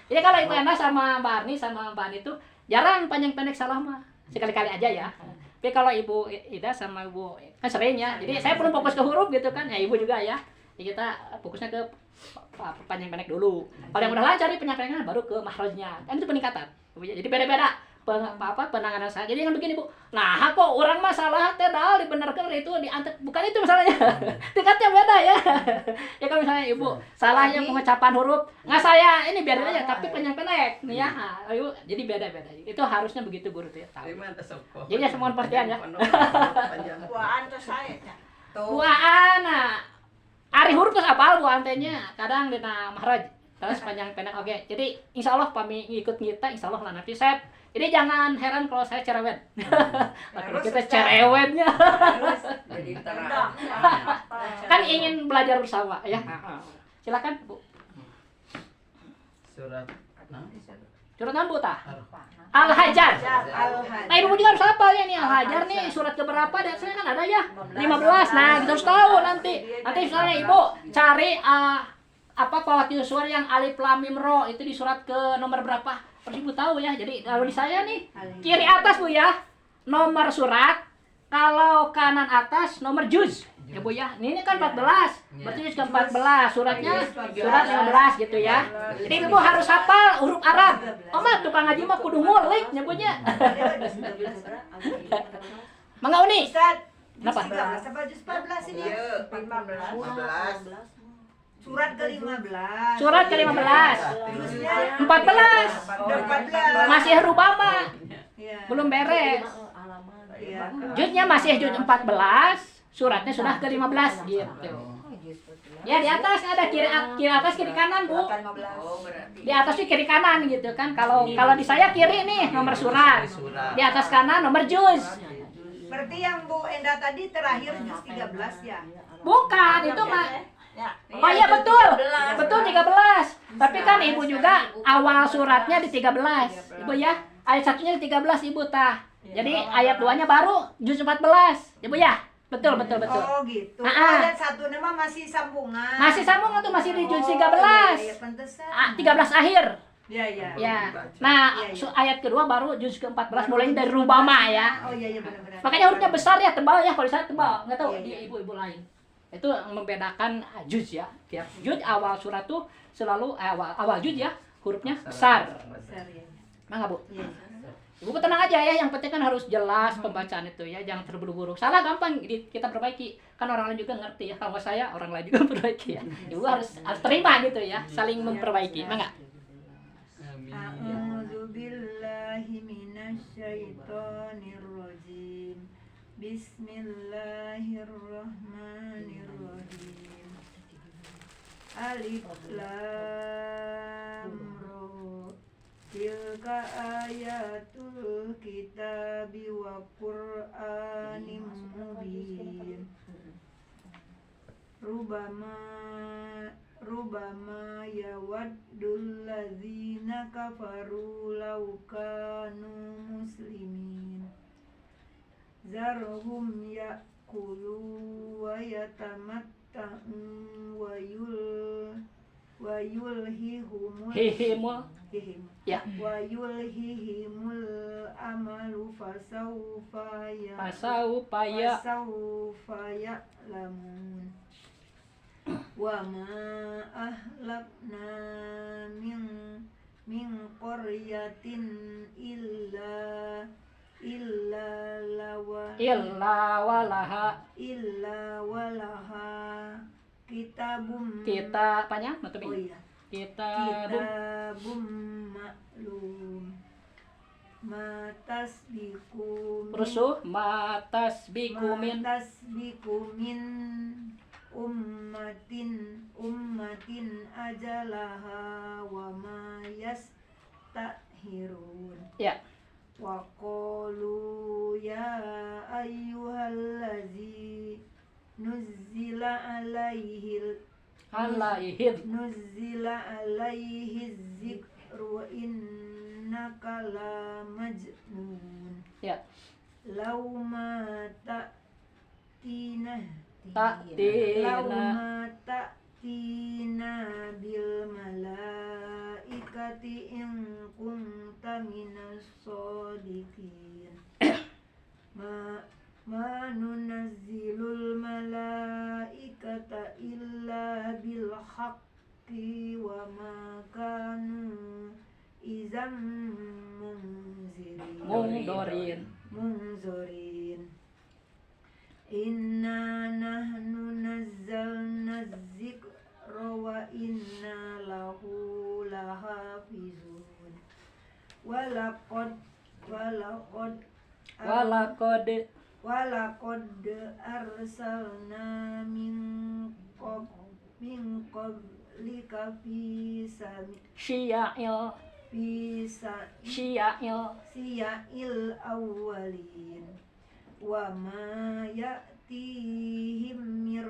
Jadi kalau Ibu Ena sama Mbak Arni sama Mbak Ani itu jarang panjang pendek salah mah. Sekali-kali aja ya. Tapi kalau Ibu Ida sama Ibu kan sering ya. Jadi saya belum fokus ke huruf gitu kan. Ya Ibu juga ya. Jadi kita fokusnya ke panjang pendek dulu. Kalau yang udah lancar nih panjang pendeknya baru ke mahrajnya. Kan itu peningkatan. Jadi beda-beda penanganan saya. Jadi kan begini Bu. Nah, kok orang masalah teh dal dibenarkan itu diantar, bukan itu masalahnya. Tingkatnya beda ya. Ya kalau misalnya Ibu salahnya pengucapan huruf, nggak saya ini biarin aja tapi panjang pendek nih ya. Ayo jadi beda-beda. Itu harusnya begitu guru tuh ya tahu. Jadi ya semua perhatian ya. Buaan tuh saya. Buaan ari huruf terus apal buaan tehnya. Kadang dina mahraj terus panjang pendek. Oke. Jadi insya Allah pami ngikut kita insya Allah lah nanti saya. Jadi jangan heran kalau saya cerewet. Kalau kita cerewetnya. Kan ingin belajar bersama ya. Silakan Bu. Surat Surat Bu tah? Al-Hajar. Nah, Ibu juga harus hafal ya nih Al-Hajar nih surat keberapa dan saya kan ada ya 15. Nah, kita harus tahu nanti. Nanti misalnya Ibu cari Fawaatihus Suwar yang alif lam mim ro itu di surat ke nomor berapa? Harus Ibu tahu ya. Jadi kalau di saya nih kiri atas Bu ya nomor surat, kalau kanan atas nomor juz ya Bu ya. Ini kan 14 berarti juz ke 14 suratnya surat 15 gitu ya. Jadi Ibu harus hafal huruf Arab. Mah tukang ngaji mah kudu ngulik nyebutnya. Mangga Uni. Ustaz, Kenapa? 13 apa juz 14 ini? 15. Surat ke-15. Surat ke-15. Juznya 14. 14. Masih rubama. Iya. Belum beres. Iya. Juznya masih juz 14, suratnya sudah ke-15 gitu. Ya di atas ada kiri atas kiri kanan Bu. Oh, berarti Di atasnya kiri kanan gitu kan. Kalau di saya kiri nih nomor surat. Di atas kanan nomor juz. Berarti yang Bu Enda tadi terakhir juz 13 ya? Bukan, itu mah. Oh iya betul. Betul 13. Tapi kan Ibu juga awal suratnya di 13. Ibu ya. ayat 1-nya 13 Ibu tah. Ya, Jadi kalau ayat 2-nya baru juz 14. Ibu ya? Betul. Oh gitu. Ah. Ayat 1 nama masih sambungan. Masih sambungan tuh, masih di juz 13. Iya, pantesan. 13 akhir. Iya. Ya. Nah, Iya, iya. ayat kedua baru juz ke-14 mulainya dari Rubama ya. Oh iya benar-benar. Makanya hurufnya besar ya, tebal ya. Kalau saya tebal, nggak tahu Iya, di iya. ibu-ibu lain. Itu yang membedakan juz ya. Tiap juz awal surat tuh selalu awal juz ya, hurufnya besar. Besar ya. Mangga, Bu. Iya. Ibu tenang aja ya, yang penting kan harus jelas pembacaan itu ya, jangan terburu-buru. Salah gampang kita perbaiki. Kan orang lain juga ngerti ya. Kalau nggak saya, orang lain juga perbaiki ya. Ibu harus terima gitu ya, saling memperbaiki. Mangga. A'udzu billahi minasyaitonir rajim. Bismillahirrahmanirrahim. Alif lam ra. Tilka ayatul kitabi wa qur'anim mubin. Rubama yawaddul ladzina kafaru law kanu muslimin. Zarhum ya'kulu wa yatamatta'u wa yulhihumul Hihimul. Ya. wa yulhihimul amalu fasawfa Pasaupaya. ya'lamun. Wa ma ahlakna min qaryatin illa walaha kitabum Kita apanya? Nutup oh ini. iya Kita kitabum maklum ma tasbiqu rusuh matas bikumin min ummatin ajalaha wa ma yastahirun. ya. Wa qalu ya ayyuhallazi nuzzila alaihi dzikru innaka la majnun. Ya. Lauma ta'tina bil malaikati in kunta minas shodiqin. Ma nunazzilul malaikata illa bil haqqi wa ma kanu izam munzirin. Inna nahnu nazzalna dzikra wa inna lahu lahafizun. Walaqad arsalna min qablika fi siya'il awwalin. Wa ma ya'tihim mir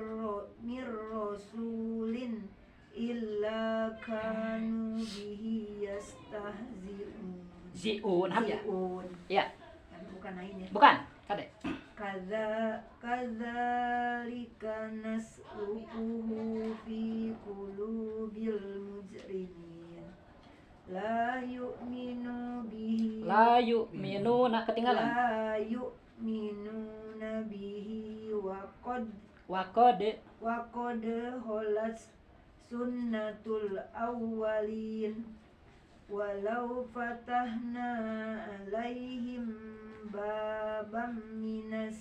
rasulin illa kanu bihi yastahzi'un. Ziun hamzah. Ya. Bukan lain ya. Bukan, kade. Kadzalika nasluquhu fi qulubil mujrimin. La yu'minuna ketinggalan. La yu'minuna bihi wa qad holat sunnatul awwalin. Walau fatahna alaihim babam minas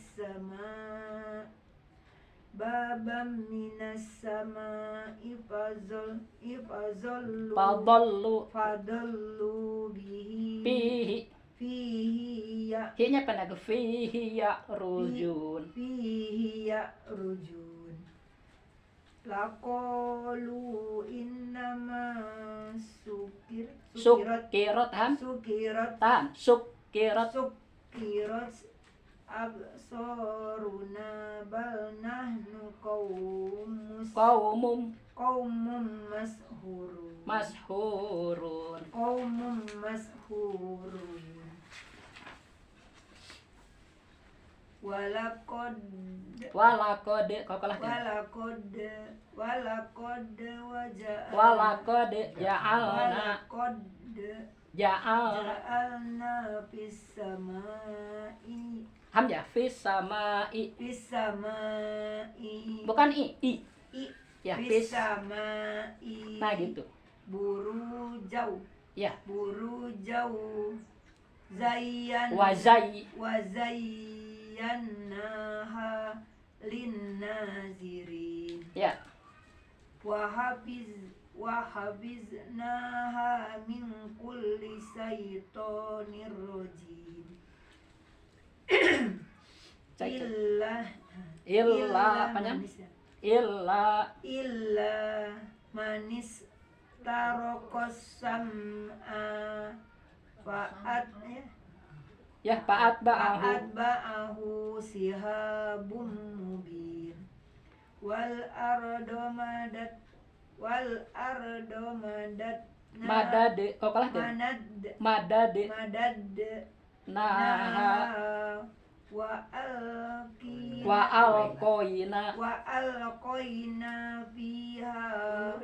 sama'i fadallu bihi fihi Hinya kan ada fihi ya rujun. Laqalu innama Sukirat ham. Tahan. Sukirat. absoruna bal nahnu qaumun Mashurun. qaumun mashurun. walakod kokolah walakod ja'alna ja'alna fis samai hamzah fis samai bukan i ya fis samai nah gitu buru jauh ya wazayyannaha linnazirin ya wahabiznaha min kulli syaitonir rajim illa manis tarokos sam'a fa'at ba'ahu sihabum mubin wal ardo madad kokolah madad nah wa alqoina fiha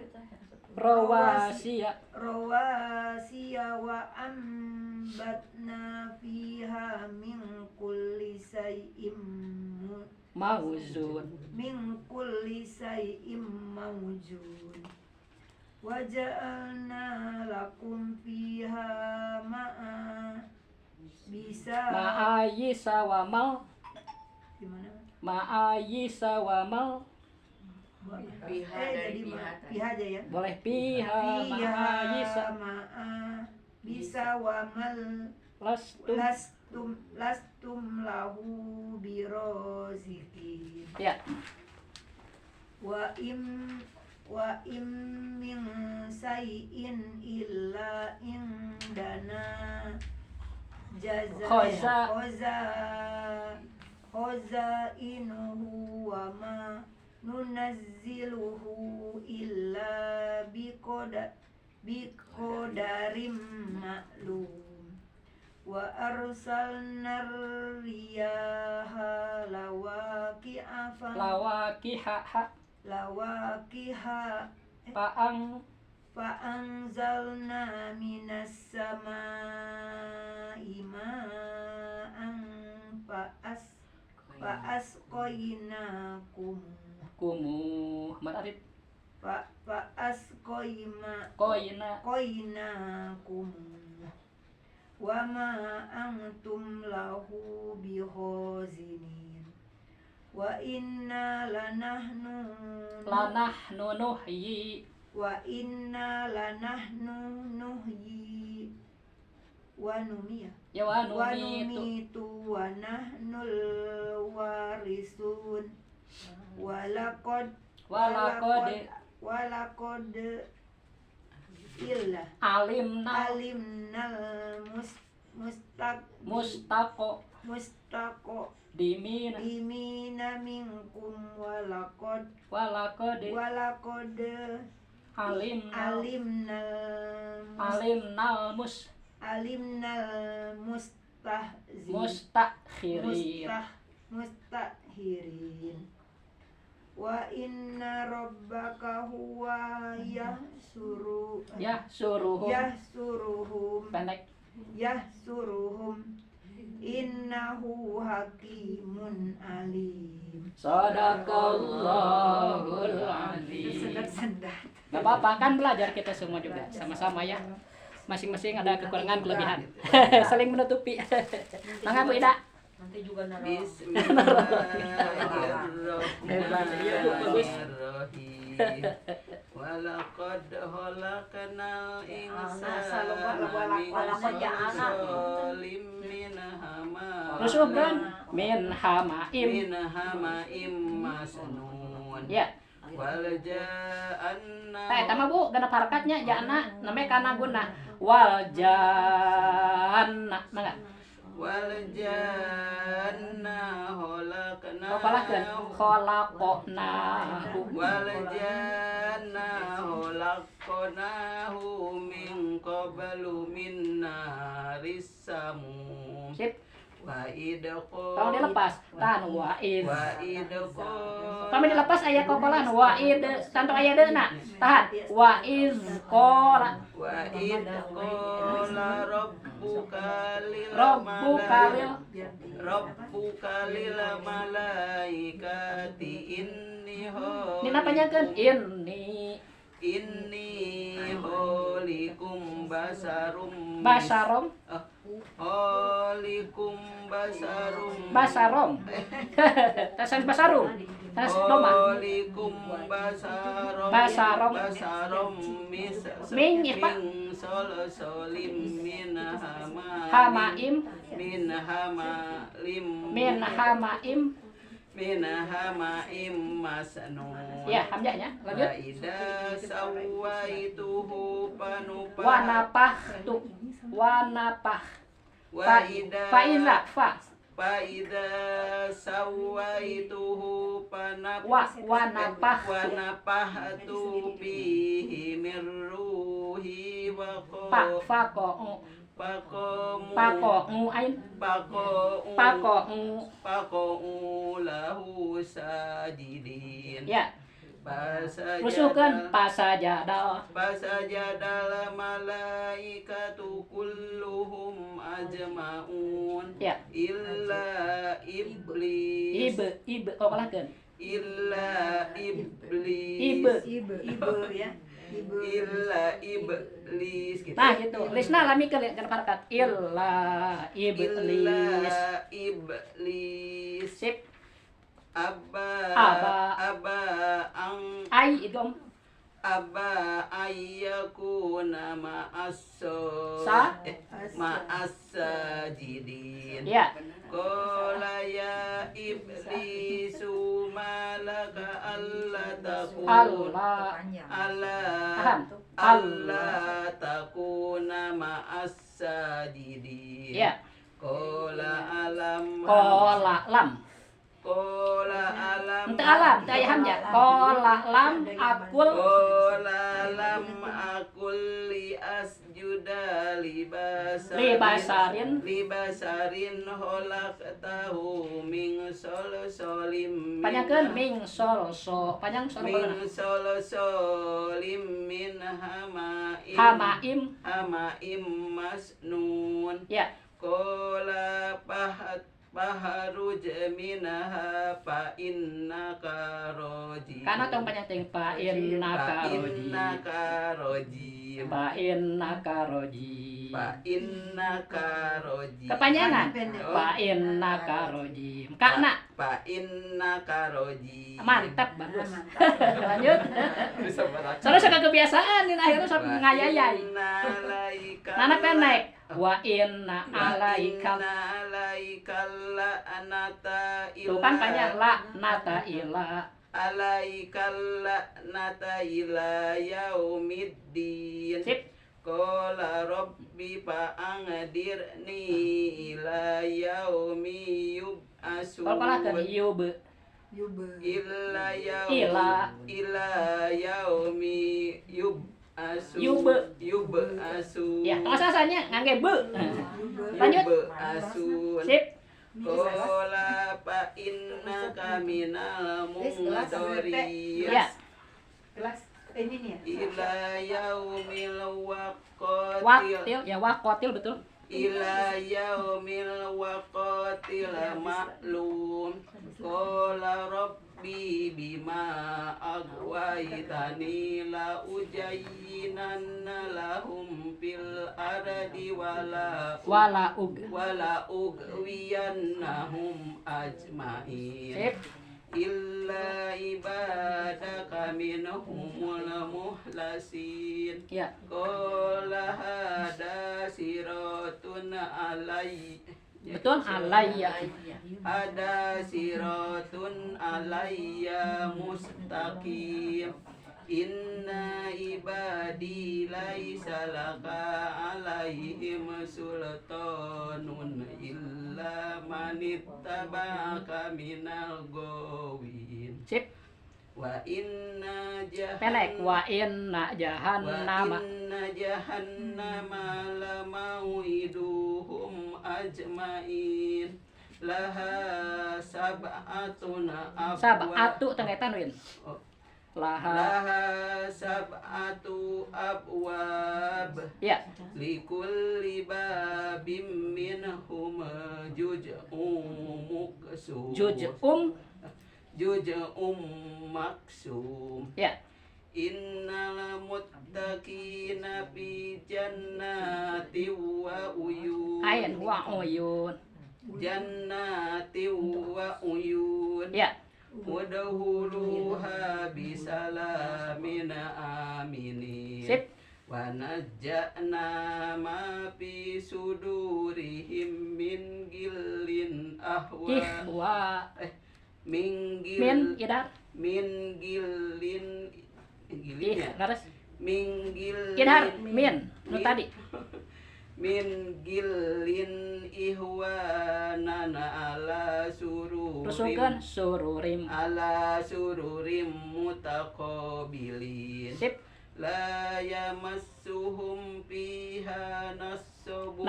rawasiya wa ambatna fiha min kulli shay'in mawzun wa ja'alna lakum fiha ma'ayisa wa mal piha aja ya boleh piha ma'ayisa bisa wa mal lastum lahu birozikin ya wa im min sayyin illa indana khazainuhu wa ma nunazziluhu illa biqadarim ma'lum wa arsalna riyaha lawaqiha fa'anzalna minas samaa'i ma'an fa'asqaynakum mararif fa'asqaynakum wa ma antum lahu bikhazinin wa inna lanahnu nuhyi wa numitu wa nahnul warisun walaqad illa alimnal mustaqo dimina minkum walaqad alimnal mustakhirin wa inna rabbaka huwa yahsuruhum innahu hakimun alim. Sadaqallahul azim. Gak apa-apa kan belajar kita semua juga sama-sama ya. Masing-masing ada kekurangan kelebihan. Saling menutupi. Mangga Bu Ida. Nanti juga Bismillahirrahmanirrahim. Walaqad khalaqnal insana min hama. Terus kan min hamaim masnun. Ya. Wal ja'anna. Tama Bu, genep harakatnya ja'na namanya kana guna. Wal ja'anna. Mangga. Wal janna khalaqnahu wal janna khalaqnahu min qablu min naris samum sip Wa idqo. Tolong dilepas. Tan wa id. Wa idqo. Kami dilepas aya kokolan wa id tanto aya deuna. Tahan. Wa iz qala. Wa idqala rabbuka lil malaikati inni Ini panjangkeun inni holikum basarum holikum basarom. Tasan basarum. Tas doma. holikum basarom Min ya, Pak. solim min Hamaim min hamaim masnun. Ya, hamzahnya. Lanjut. Wa idza sawaituhu panupa. Wa napah. Wa idza Faiza fa. fa idza sawaituhu Wa napahtu bihi min ruhi wa Faqo ain. Faqo lahu sajidin. Ya. Rusuhkeun pasajada. Fasajadal malaikatu kulluhum ajmaun. Ya. Illa iblis. Kokolahkeun. Illa iblis. Illa iblis gitu. Nah, gitu. Lisna lamikeun kana harakat. Illa iblis. Sip. Aba Idom. ayyakuna ma'as-sajidin. Ya. Qala ya iblisu malaka alla takuna ma'as-sajidin. Ya. Qala lam. Untuk alam, saya hamzah. Qala lam akul. Qala lam akul li asjuda libasarin khalaqtahu min solsolim. Panjangkeun min solso. Panjang sol. Min solsolim min Hamaim masnun. Ya. Qala Baharuj minha fa innaka rajim. Kana tong panjang fa innaka rajim. Kepanjangan. Fa innaka rajim. Kana. Fa innaka rajim. Mantap, bagus. Lanjut. Soalnya suka kebiasaan ini akhirnya sok ngayayai. Nana pendek. Wa inna alaikal la'nata illa. Tuh kan panjang la'nata ila. Alaikal la'nata ila yaumiddin. Sip. Qala rabbi fa'angdirni ila yaumi yub'asun. Kalau yub. Illa yaumi yub'asun. Yub'asun. Ya, kalau sasanya ngangge be. Lanjut. Yub'asun. Sip. Qala fa innaka minal munzirin. Ya. Kelas ini nih ya. Ila yaumil Waqtil, ya waqtil betul. Ila yaumil waqtil ma'lum. Qala rabbi bima aghwaytani la ujayyinanna lahum fil ardi wala ugwiyannahum ajma'in. Sip. Illa ibadaka minhumul muhlasin. Ya. Qala hada siratun Betul alayya. Ada siratun alayya mustaqim. Inna ibadi laisa laka alaihim sultanun illa manittaba'aka minal gawin. Sip. Wa inna Pendek. Wa inna jahannama. la mau'iduhum ajmain laha sab'atun Sab'atu tengah tanwin. Laha. laha sab'atu abwab Ya. likulli babim minhum juz'un muqsum juz'un maksum Ya. innal muttaqina fi jannati wa uyun Ain wa uyun. jannati wa uyun Ya. udhuluha bisalamin aminin Sip. wa najja'na ma fi sudurihim min gillin Ihwa. min Min idar. min gillin Ih, gillinnya garis. min gillin Idar min. Nu tadi. min gillin ihwanan ala sururim Rusukan sururim. mutaqabilin Sip. la yamassuhum fiha Nasobu.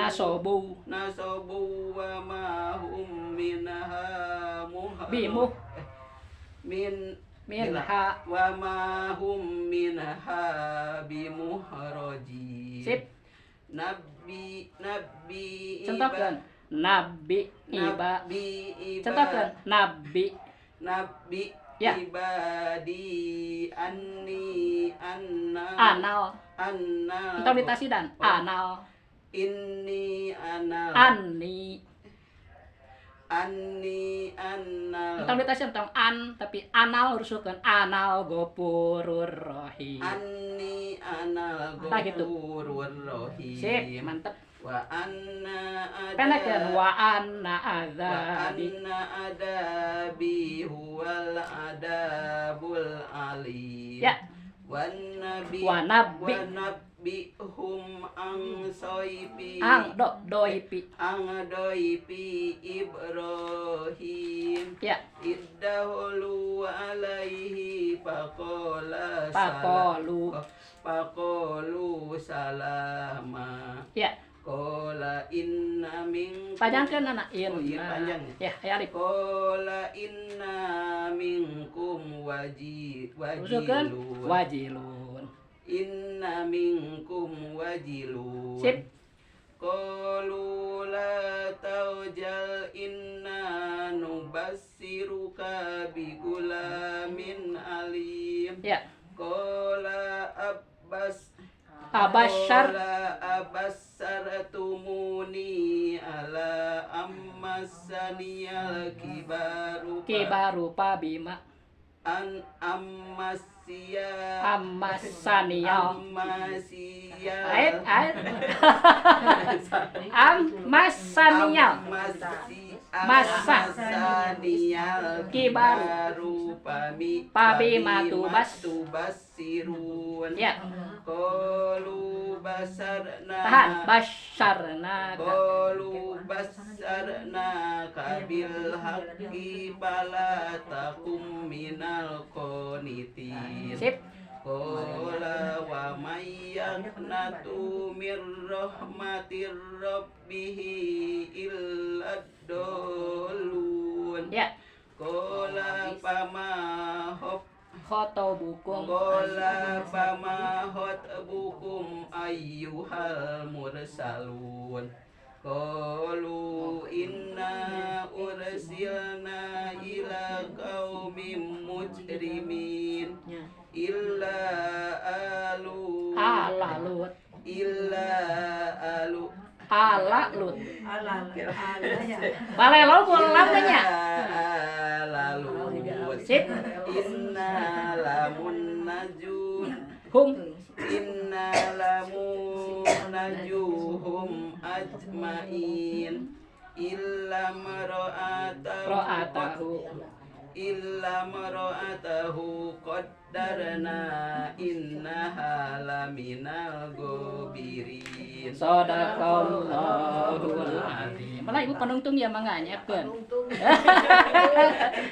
wa ma hum minha Bimuh. min Minha. wa ma hum minha bimuhraji Sip. nabi Contohkan. Nabi iba. Contohkan. Nabi. Ya. ibadi anni Anal. anna Entah ditasi dan. Anal. inni anal Anni. anal Entah ditasi tentang an. Tapi anal rusukan. Anal gopurur rohim. anni anal Nah, gitu. ghafurur rahim Sip. Mantap. wa anna Pendekkan. Wa anna wa azabi. anna adabi huwal adabul alim Ya. wan nabi Wa nabbi. hum ang soipi Ang doipi. ang doipi Ibrahim Ya. iddahulu alaihi faqala Pakolu. salama Ya. qala inna minkum Panjangkan anak. Oh, iya, panjang Ya. Ya alif. qala inna minkum Rusukan. wajilun Wajilun. inna minkum wajilun Sip. qalu la taujal inna nubassiruka bi gulamin alim Ya. qala Abasyar. qala abassartumuni ala ammasaniyal Kibaru pabima. ammasiyal Ammasanial. ammasiyal Ait. Ammasanial. Masa. Masaniyal Kibaru. Pabimatu Pabimatu basirun Ya. Qalu basarna Tahan. Basyarna. Qalu basarna kabil haqqi fala takum minal qanitin Sip. Qala wa may yaqnatu mir rahmatir rabbih illa ad-dallun Ya. Qala fama Khotobukum. Qala fama khotbukum ayyuhal mursalun Qalu inna ursilna ila qaumin mujrimin illa alu Alalut. Alalut. Balelo pulang nya. Lalu Sip. inna lamun najun Hum. inna lamun najuhum ajmain illa Ro'atahu. illa mar'atahu qaddarna innaha laminal gobirin. Sadaqallahul azim. Malah ibu penuntung ya manganya kan.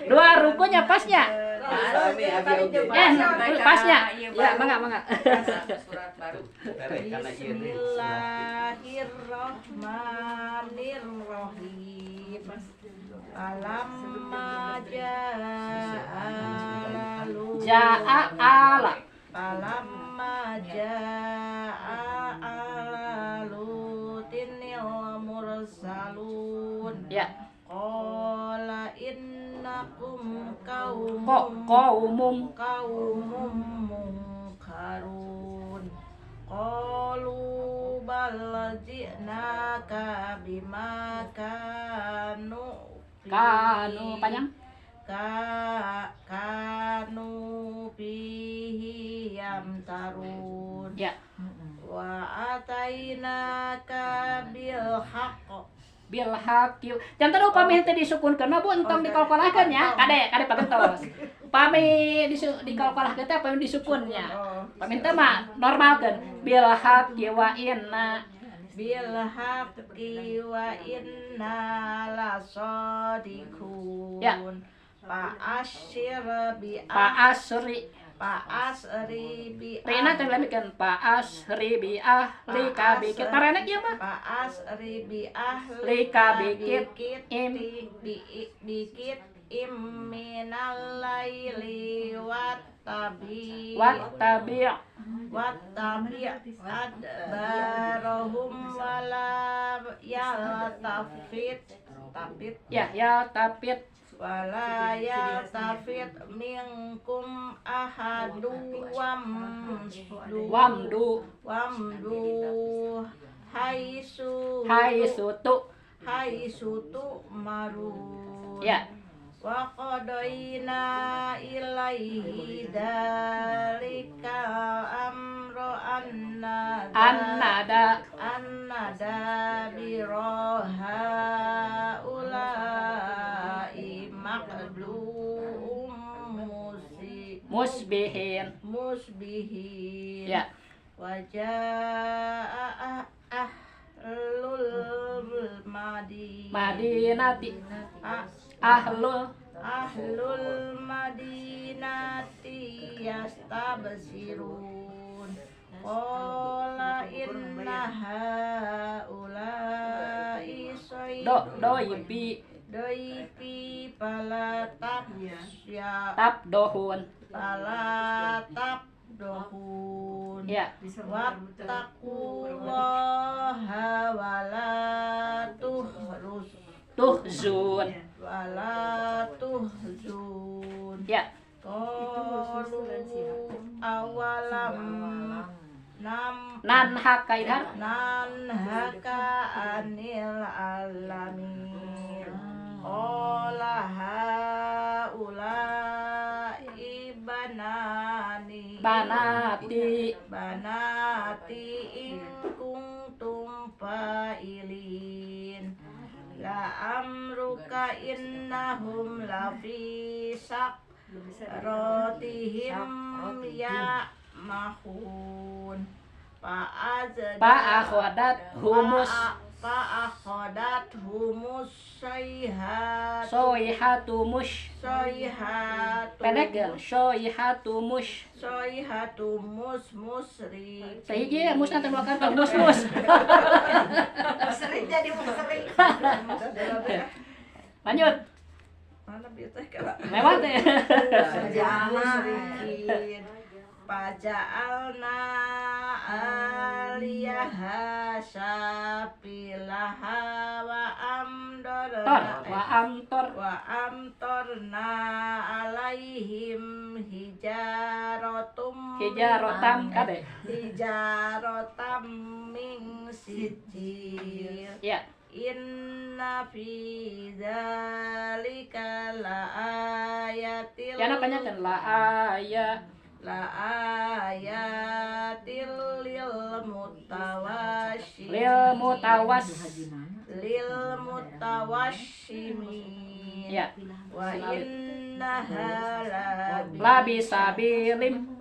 Dua rukunya pasnya. Sami abi oge. Pasnya. Ya, mangga. Surat baru. Karena ieu Bismillahirrahmanirrahim. Falamma Ja'ala. Falamma jaa'a lutinil mursalun. Ya. Qala innakum Qaumum qaumum munkarun. Qalu bal ji'naka bima kanu panjang. Kanu fihi yamtarun. Ya. Wa atainaka bil haqq. Bil haqq. Jangan tahu pami teh disukunkeun mah Bu entong dikalkulahkeun ya. Kade pagentos. Pami dikalkulahkeun teh pami disukunnya. Pami teh mah normalkeun bil haqqi wa inna Bil haqqi wa inna lasadiqun. Ya. Fa'asyir bi Fa'asri bi Rina teh lemikeun Fa'asri bi ahlika bikit. Tarena kieu mah. Fa'asri bi Lika bikit bikit minal laili wattabi adbarahum wala yaltafit Tapit wala yaltafit minkum ahadu wamdu haisu tu marun. ya. Wa qadaina ilaihi dalika amro annada biroha ulai maqdum Musbihin ya. Wajaa ahlul Madinati ahlul madinati yastabsirun. Qala inna haula'i doipi pala tabdohun ya. Wattaqullaha wala Tuhzun ya. Qalu awalam Nanhaka idhar nanhaka anil alamin. Qala haula'i banati in kuntum fa'ilin. La amruka innahum lafi sakrotihim ya'mahun. Fa'akhadat humus soihatu musri. Sahiji musna teh melakukan ke mus. Sering jadi musrik. Lanjut. Mana bieu teh kala Lewat teh. musrikin. Paja'alna aliyaha sapilaha wa amtorna alaihim hijarotam min sijil. Ya. Inna fi dzalika laayatil Ya namanya kan laayatil lil mutawassimin. Ya. Wa in innaha labi sabilim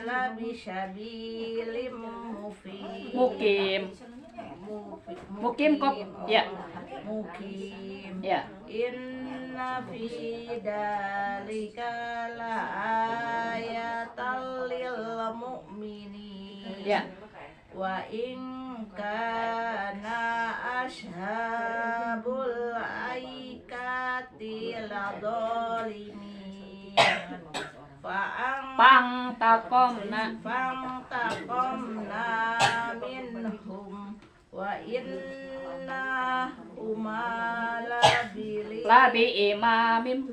labisabilim mukim mukim kok ya mukim ya inna fi dalika la ayatal lil mu'minin ya wa in kana ashabul aikati la dhalimin pang takomna minhum wa inna labi imamim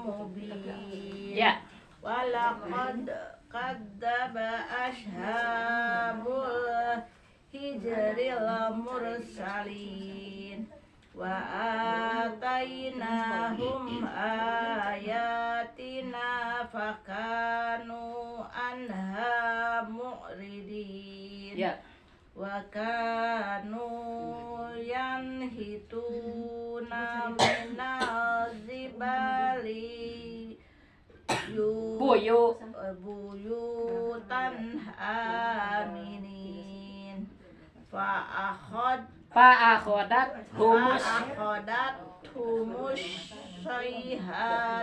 mubin ya walaqad kadzdzaba ashabul hijril mursalin wa atainahum ayatina fakanu anha mu'ridin ya wa kanu yanhituna minal zibali buyutan aminin fa'akhodat humus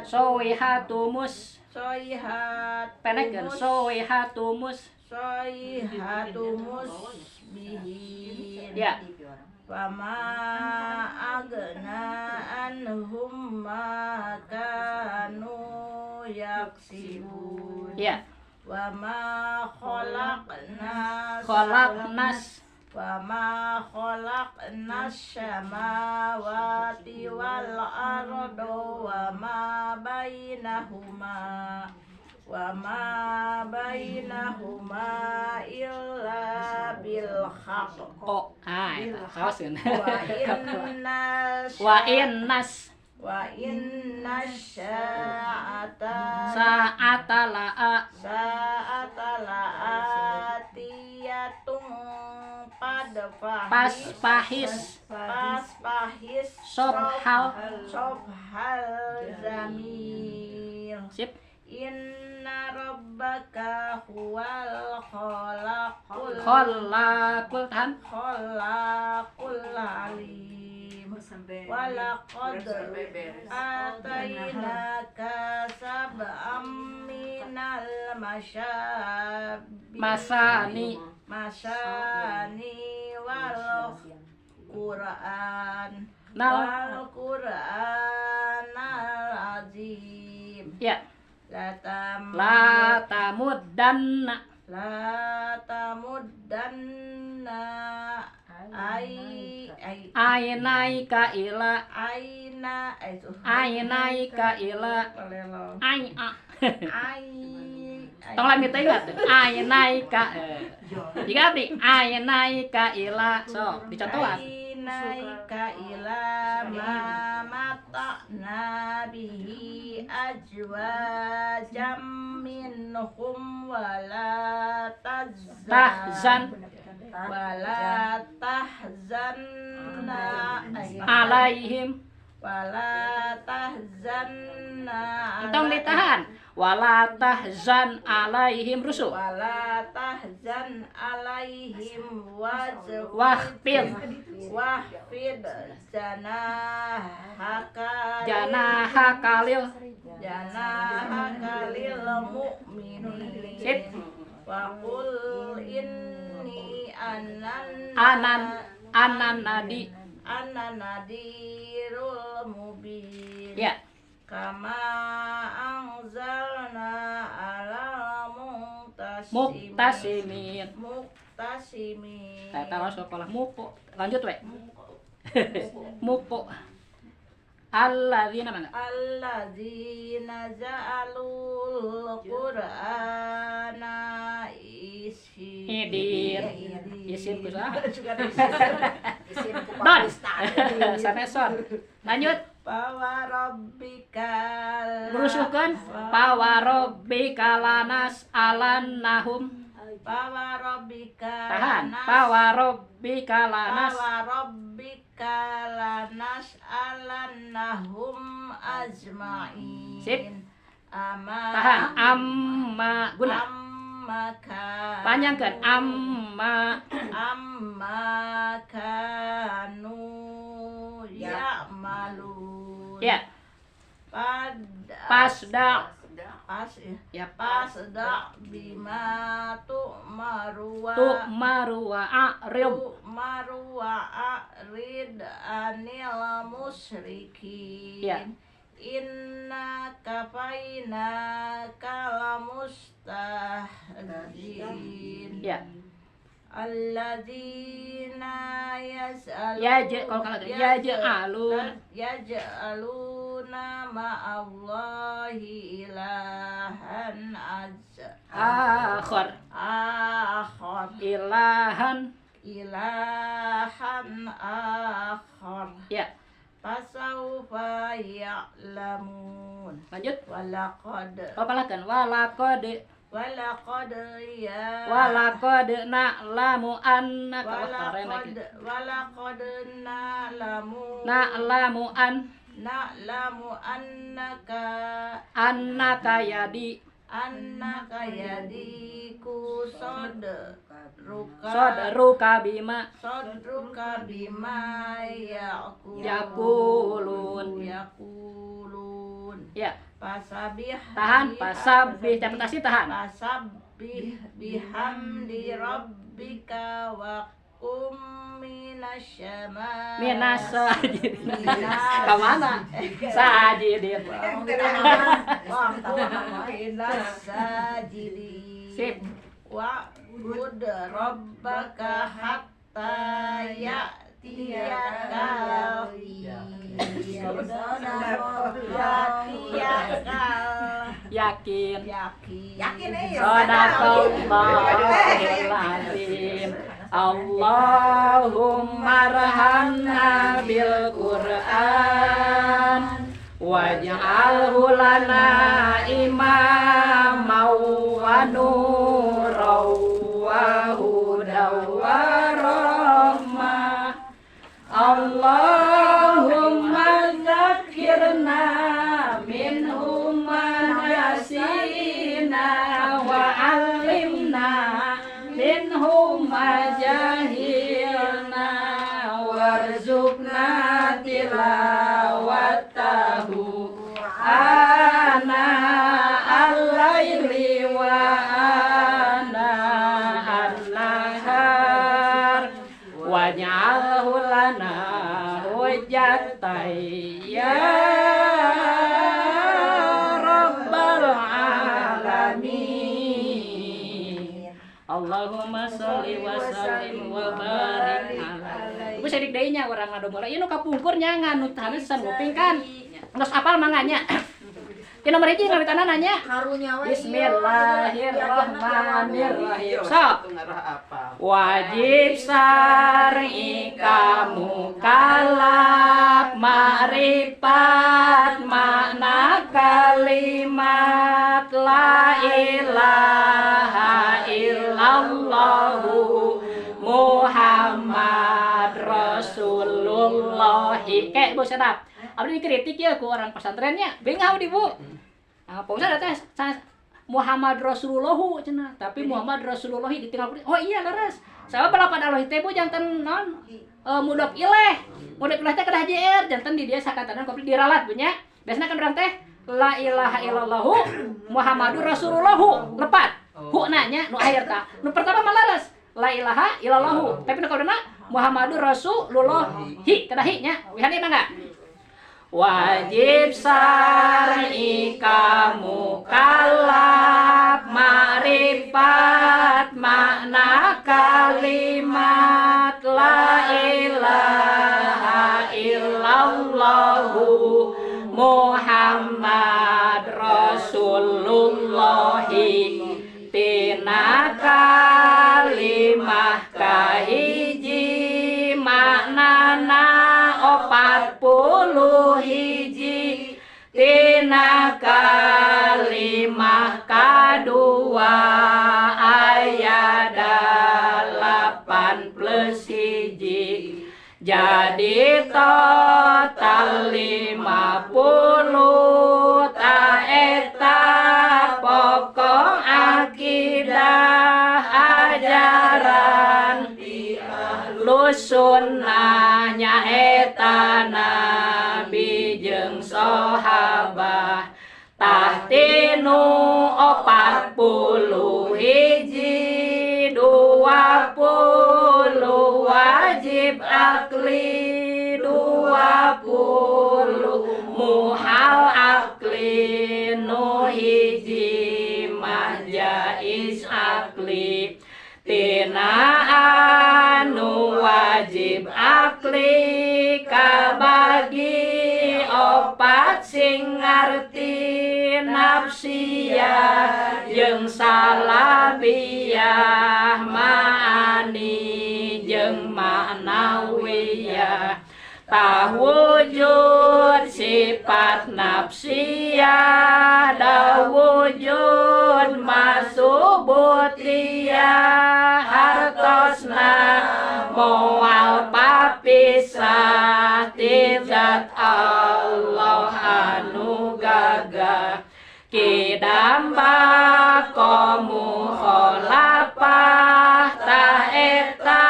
soihatumus penekan soihatumus bihin ya Fama agna anhum ma kanu yaksibun ya wa ma khalaqnas samawati wal arda wa ma bainahuma illa bil haqq oh itu sawasin wa inna sa'ata la'a atiyatun pahis sobhal zamir sip inna rabbaka huwal khalaqul alim walaqad atainaka sab'am minal masani wal Qur'an al azim ya la tamuddanna ainaika ila tong lami teh ingat ainaika jika abdi ainaika ila so dicontohan ainaika ila ma mata'na bihi ajwajam minhum wala tahzanna alaihim wala tahzanna tong ditahan wala tahzan alaihim rusuh wala tahzan alaihim wahfid janahaka lil mu'minin sip wa qul inni nadirul mubin ya kama anzalna ala muktasimin taruh sekolah mupo lanjut we mupo alladzina ja'alul qur'ana isim kusaha Isim ku don Pakistan. saneson lanjut pawarobikal berusuhkan pawarobika lanas alan nahum Fawarabbika Tahan. lanas- Fawarabbika lanas. Fawarabbika lanas'alannahum ajma'in. Sip. Ama Tahan. Amma guna. Amma Panjangkan. Amma kanu ya'malun. ya. Pasda. Ya. Pasda bima tu'maru Tu'maru wa a'rid. a'rid anil musyrikin. Ya. Inna kafaina kalamustahzin. Ya. Alladzina yaj'aluna ma'allahi ilahan Akhar. Ilahan. akhar. Ya. Fasawfa ya'lamun. Lanjut. Walaqad Papalakan. Walaqad na'lamu annaka walaqad na'lamu na'lamu annaka yadiku sadruka bima yaqulun. ya. Pasabih Tahan. Pasabih. Interpretasi tahan. Fasabbih bihamdi rabbika wa qum minasyamai. Kemana? Sajidin. Sajidin. Sip. Wa'bud rabbaka hatta ya'tiyakal Yakin. Yakin Sadaqallahul azim. Allahumma arhamna bil Qur'an waj'alhu lana imaman wa nuran wa hudan wa rahmah. Allahumma dzakirna minhum ma nasina wa 'allimna minhum ma jahilna warzuqna tilawatahu ana al-laili wa ana an-nahar waj'alhu lana hujjatan ya rabbal alamin. Allahumma sholli wa sallim wa barik alaihi. Ibu sadik deui nya urang ngadu mulai ieu nu kapungkurnya nganu hanesan nguping kan. Geus apal manganya. Ki nomor hiji ngawitanna nanya. Karunya we. Bismillahirrahmanirrahim. So, apa? wajib syar'i kamu kalab ma'rifat makna kalimat la ilaha illallahu Muhammad Rasulullah. Kayak Bu sedap. Abdi dikritik ya ku orang pesantrennya. Bengau di Bu. Nah, Pak Ustaz teh Muhammad Rasulullah cenah, tapi Muhammad Rasulullah ditinggal. Oh iya leres. Sabab balapan Allah teh Bu janten naon mudhof ilaih. Mudhof ilaih teh kedah JR, janten di dia sakatanan komplit diralat punya. Biasana kan urang teh la ilaha illallah Muhammadur Rasulullah lepat. Hu nanya nu akhir tah. Nu pertama mah leres. La ilaha illallah. Tapi nu kaudana Muhammadur Rasulullah hi kedah hi nya. Wihani mah enggak? Wajib syar'i kamu kalab ma'rifat makna kalimat la ilaha illallahu Muhammad Rasulullah. Tina kalimah kahiji maknana 40 hiji. Tina kalimah kadua ayat 8+1 jadi total 50 ta eta pokok akidah ajaran Ahlus Sunnah nyaeta Nabi jeung sahabat tahtinu 40 hiji 20 wajib akli 20 muhal akli nu hiji mah jais akli tina anu wajib akli kabagi 4 sing ngarti nafsiyah jeung salabiyah ma'ani jeung ma'nawiyah tawujud sifat nafsiyah dawujud masubutiyah hartosna moal papisah tizat Allah anu gagah kidamba komu kholapah taeta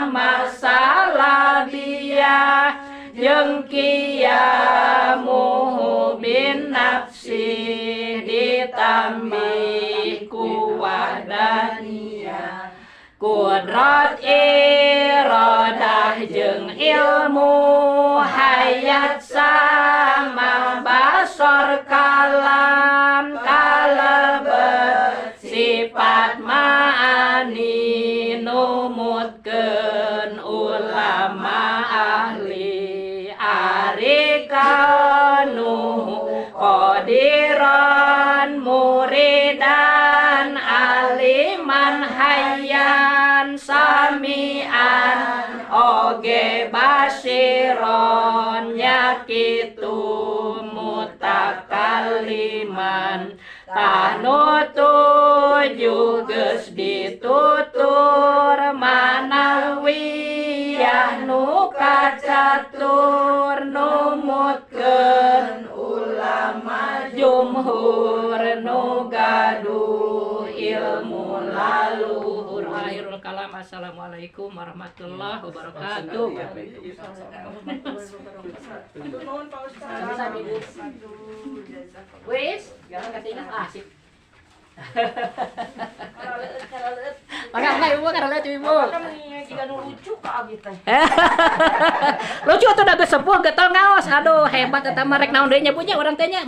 masalah biya jeung kiyamu bin nafsi ditambih ku wahdaniyah kudrat iradah jeung ilmu hayat sama basor kalam kalebet sifat ma'ani numutkeun ulama ahli arikanu qadiran muridan aliman hayyan samian oge basiron yakitu mutakalliman tanutuju geus ditutur manawiyah nu kacatur numutkeun ulama jumhur nu gaduh ilmu laluhur. Akhirul kalam. Assalamualaikum warahmatullahi wabarakatuh. Wis, jangan ketinggalan asik. Makanya ibu karena lihat ibu. Lucu tuh udah sepuh getol ngaos. Aduh hebat eta mah rek naon deui nya punya urang teh nya.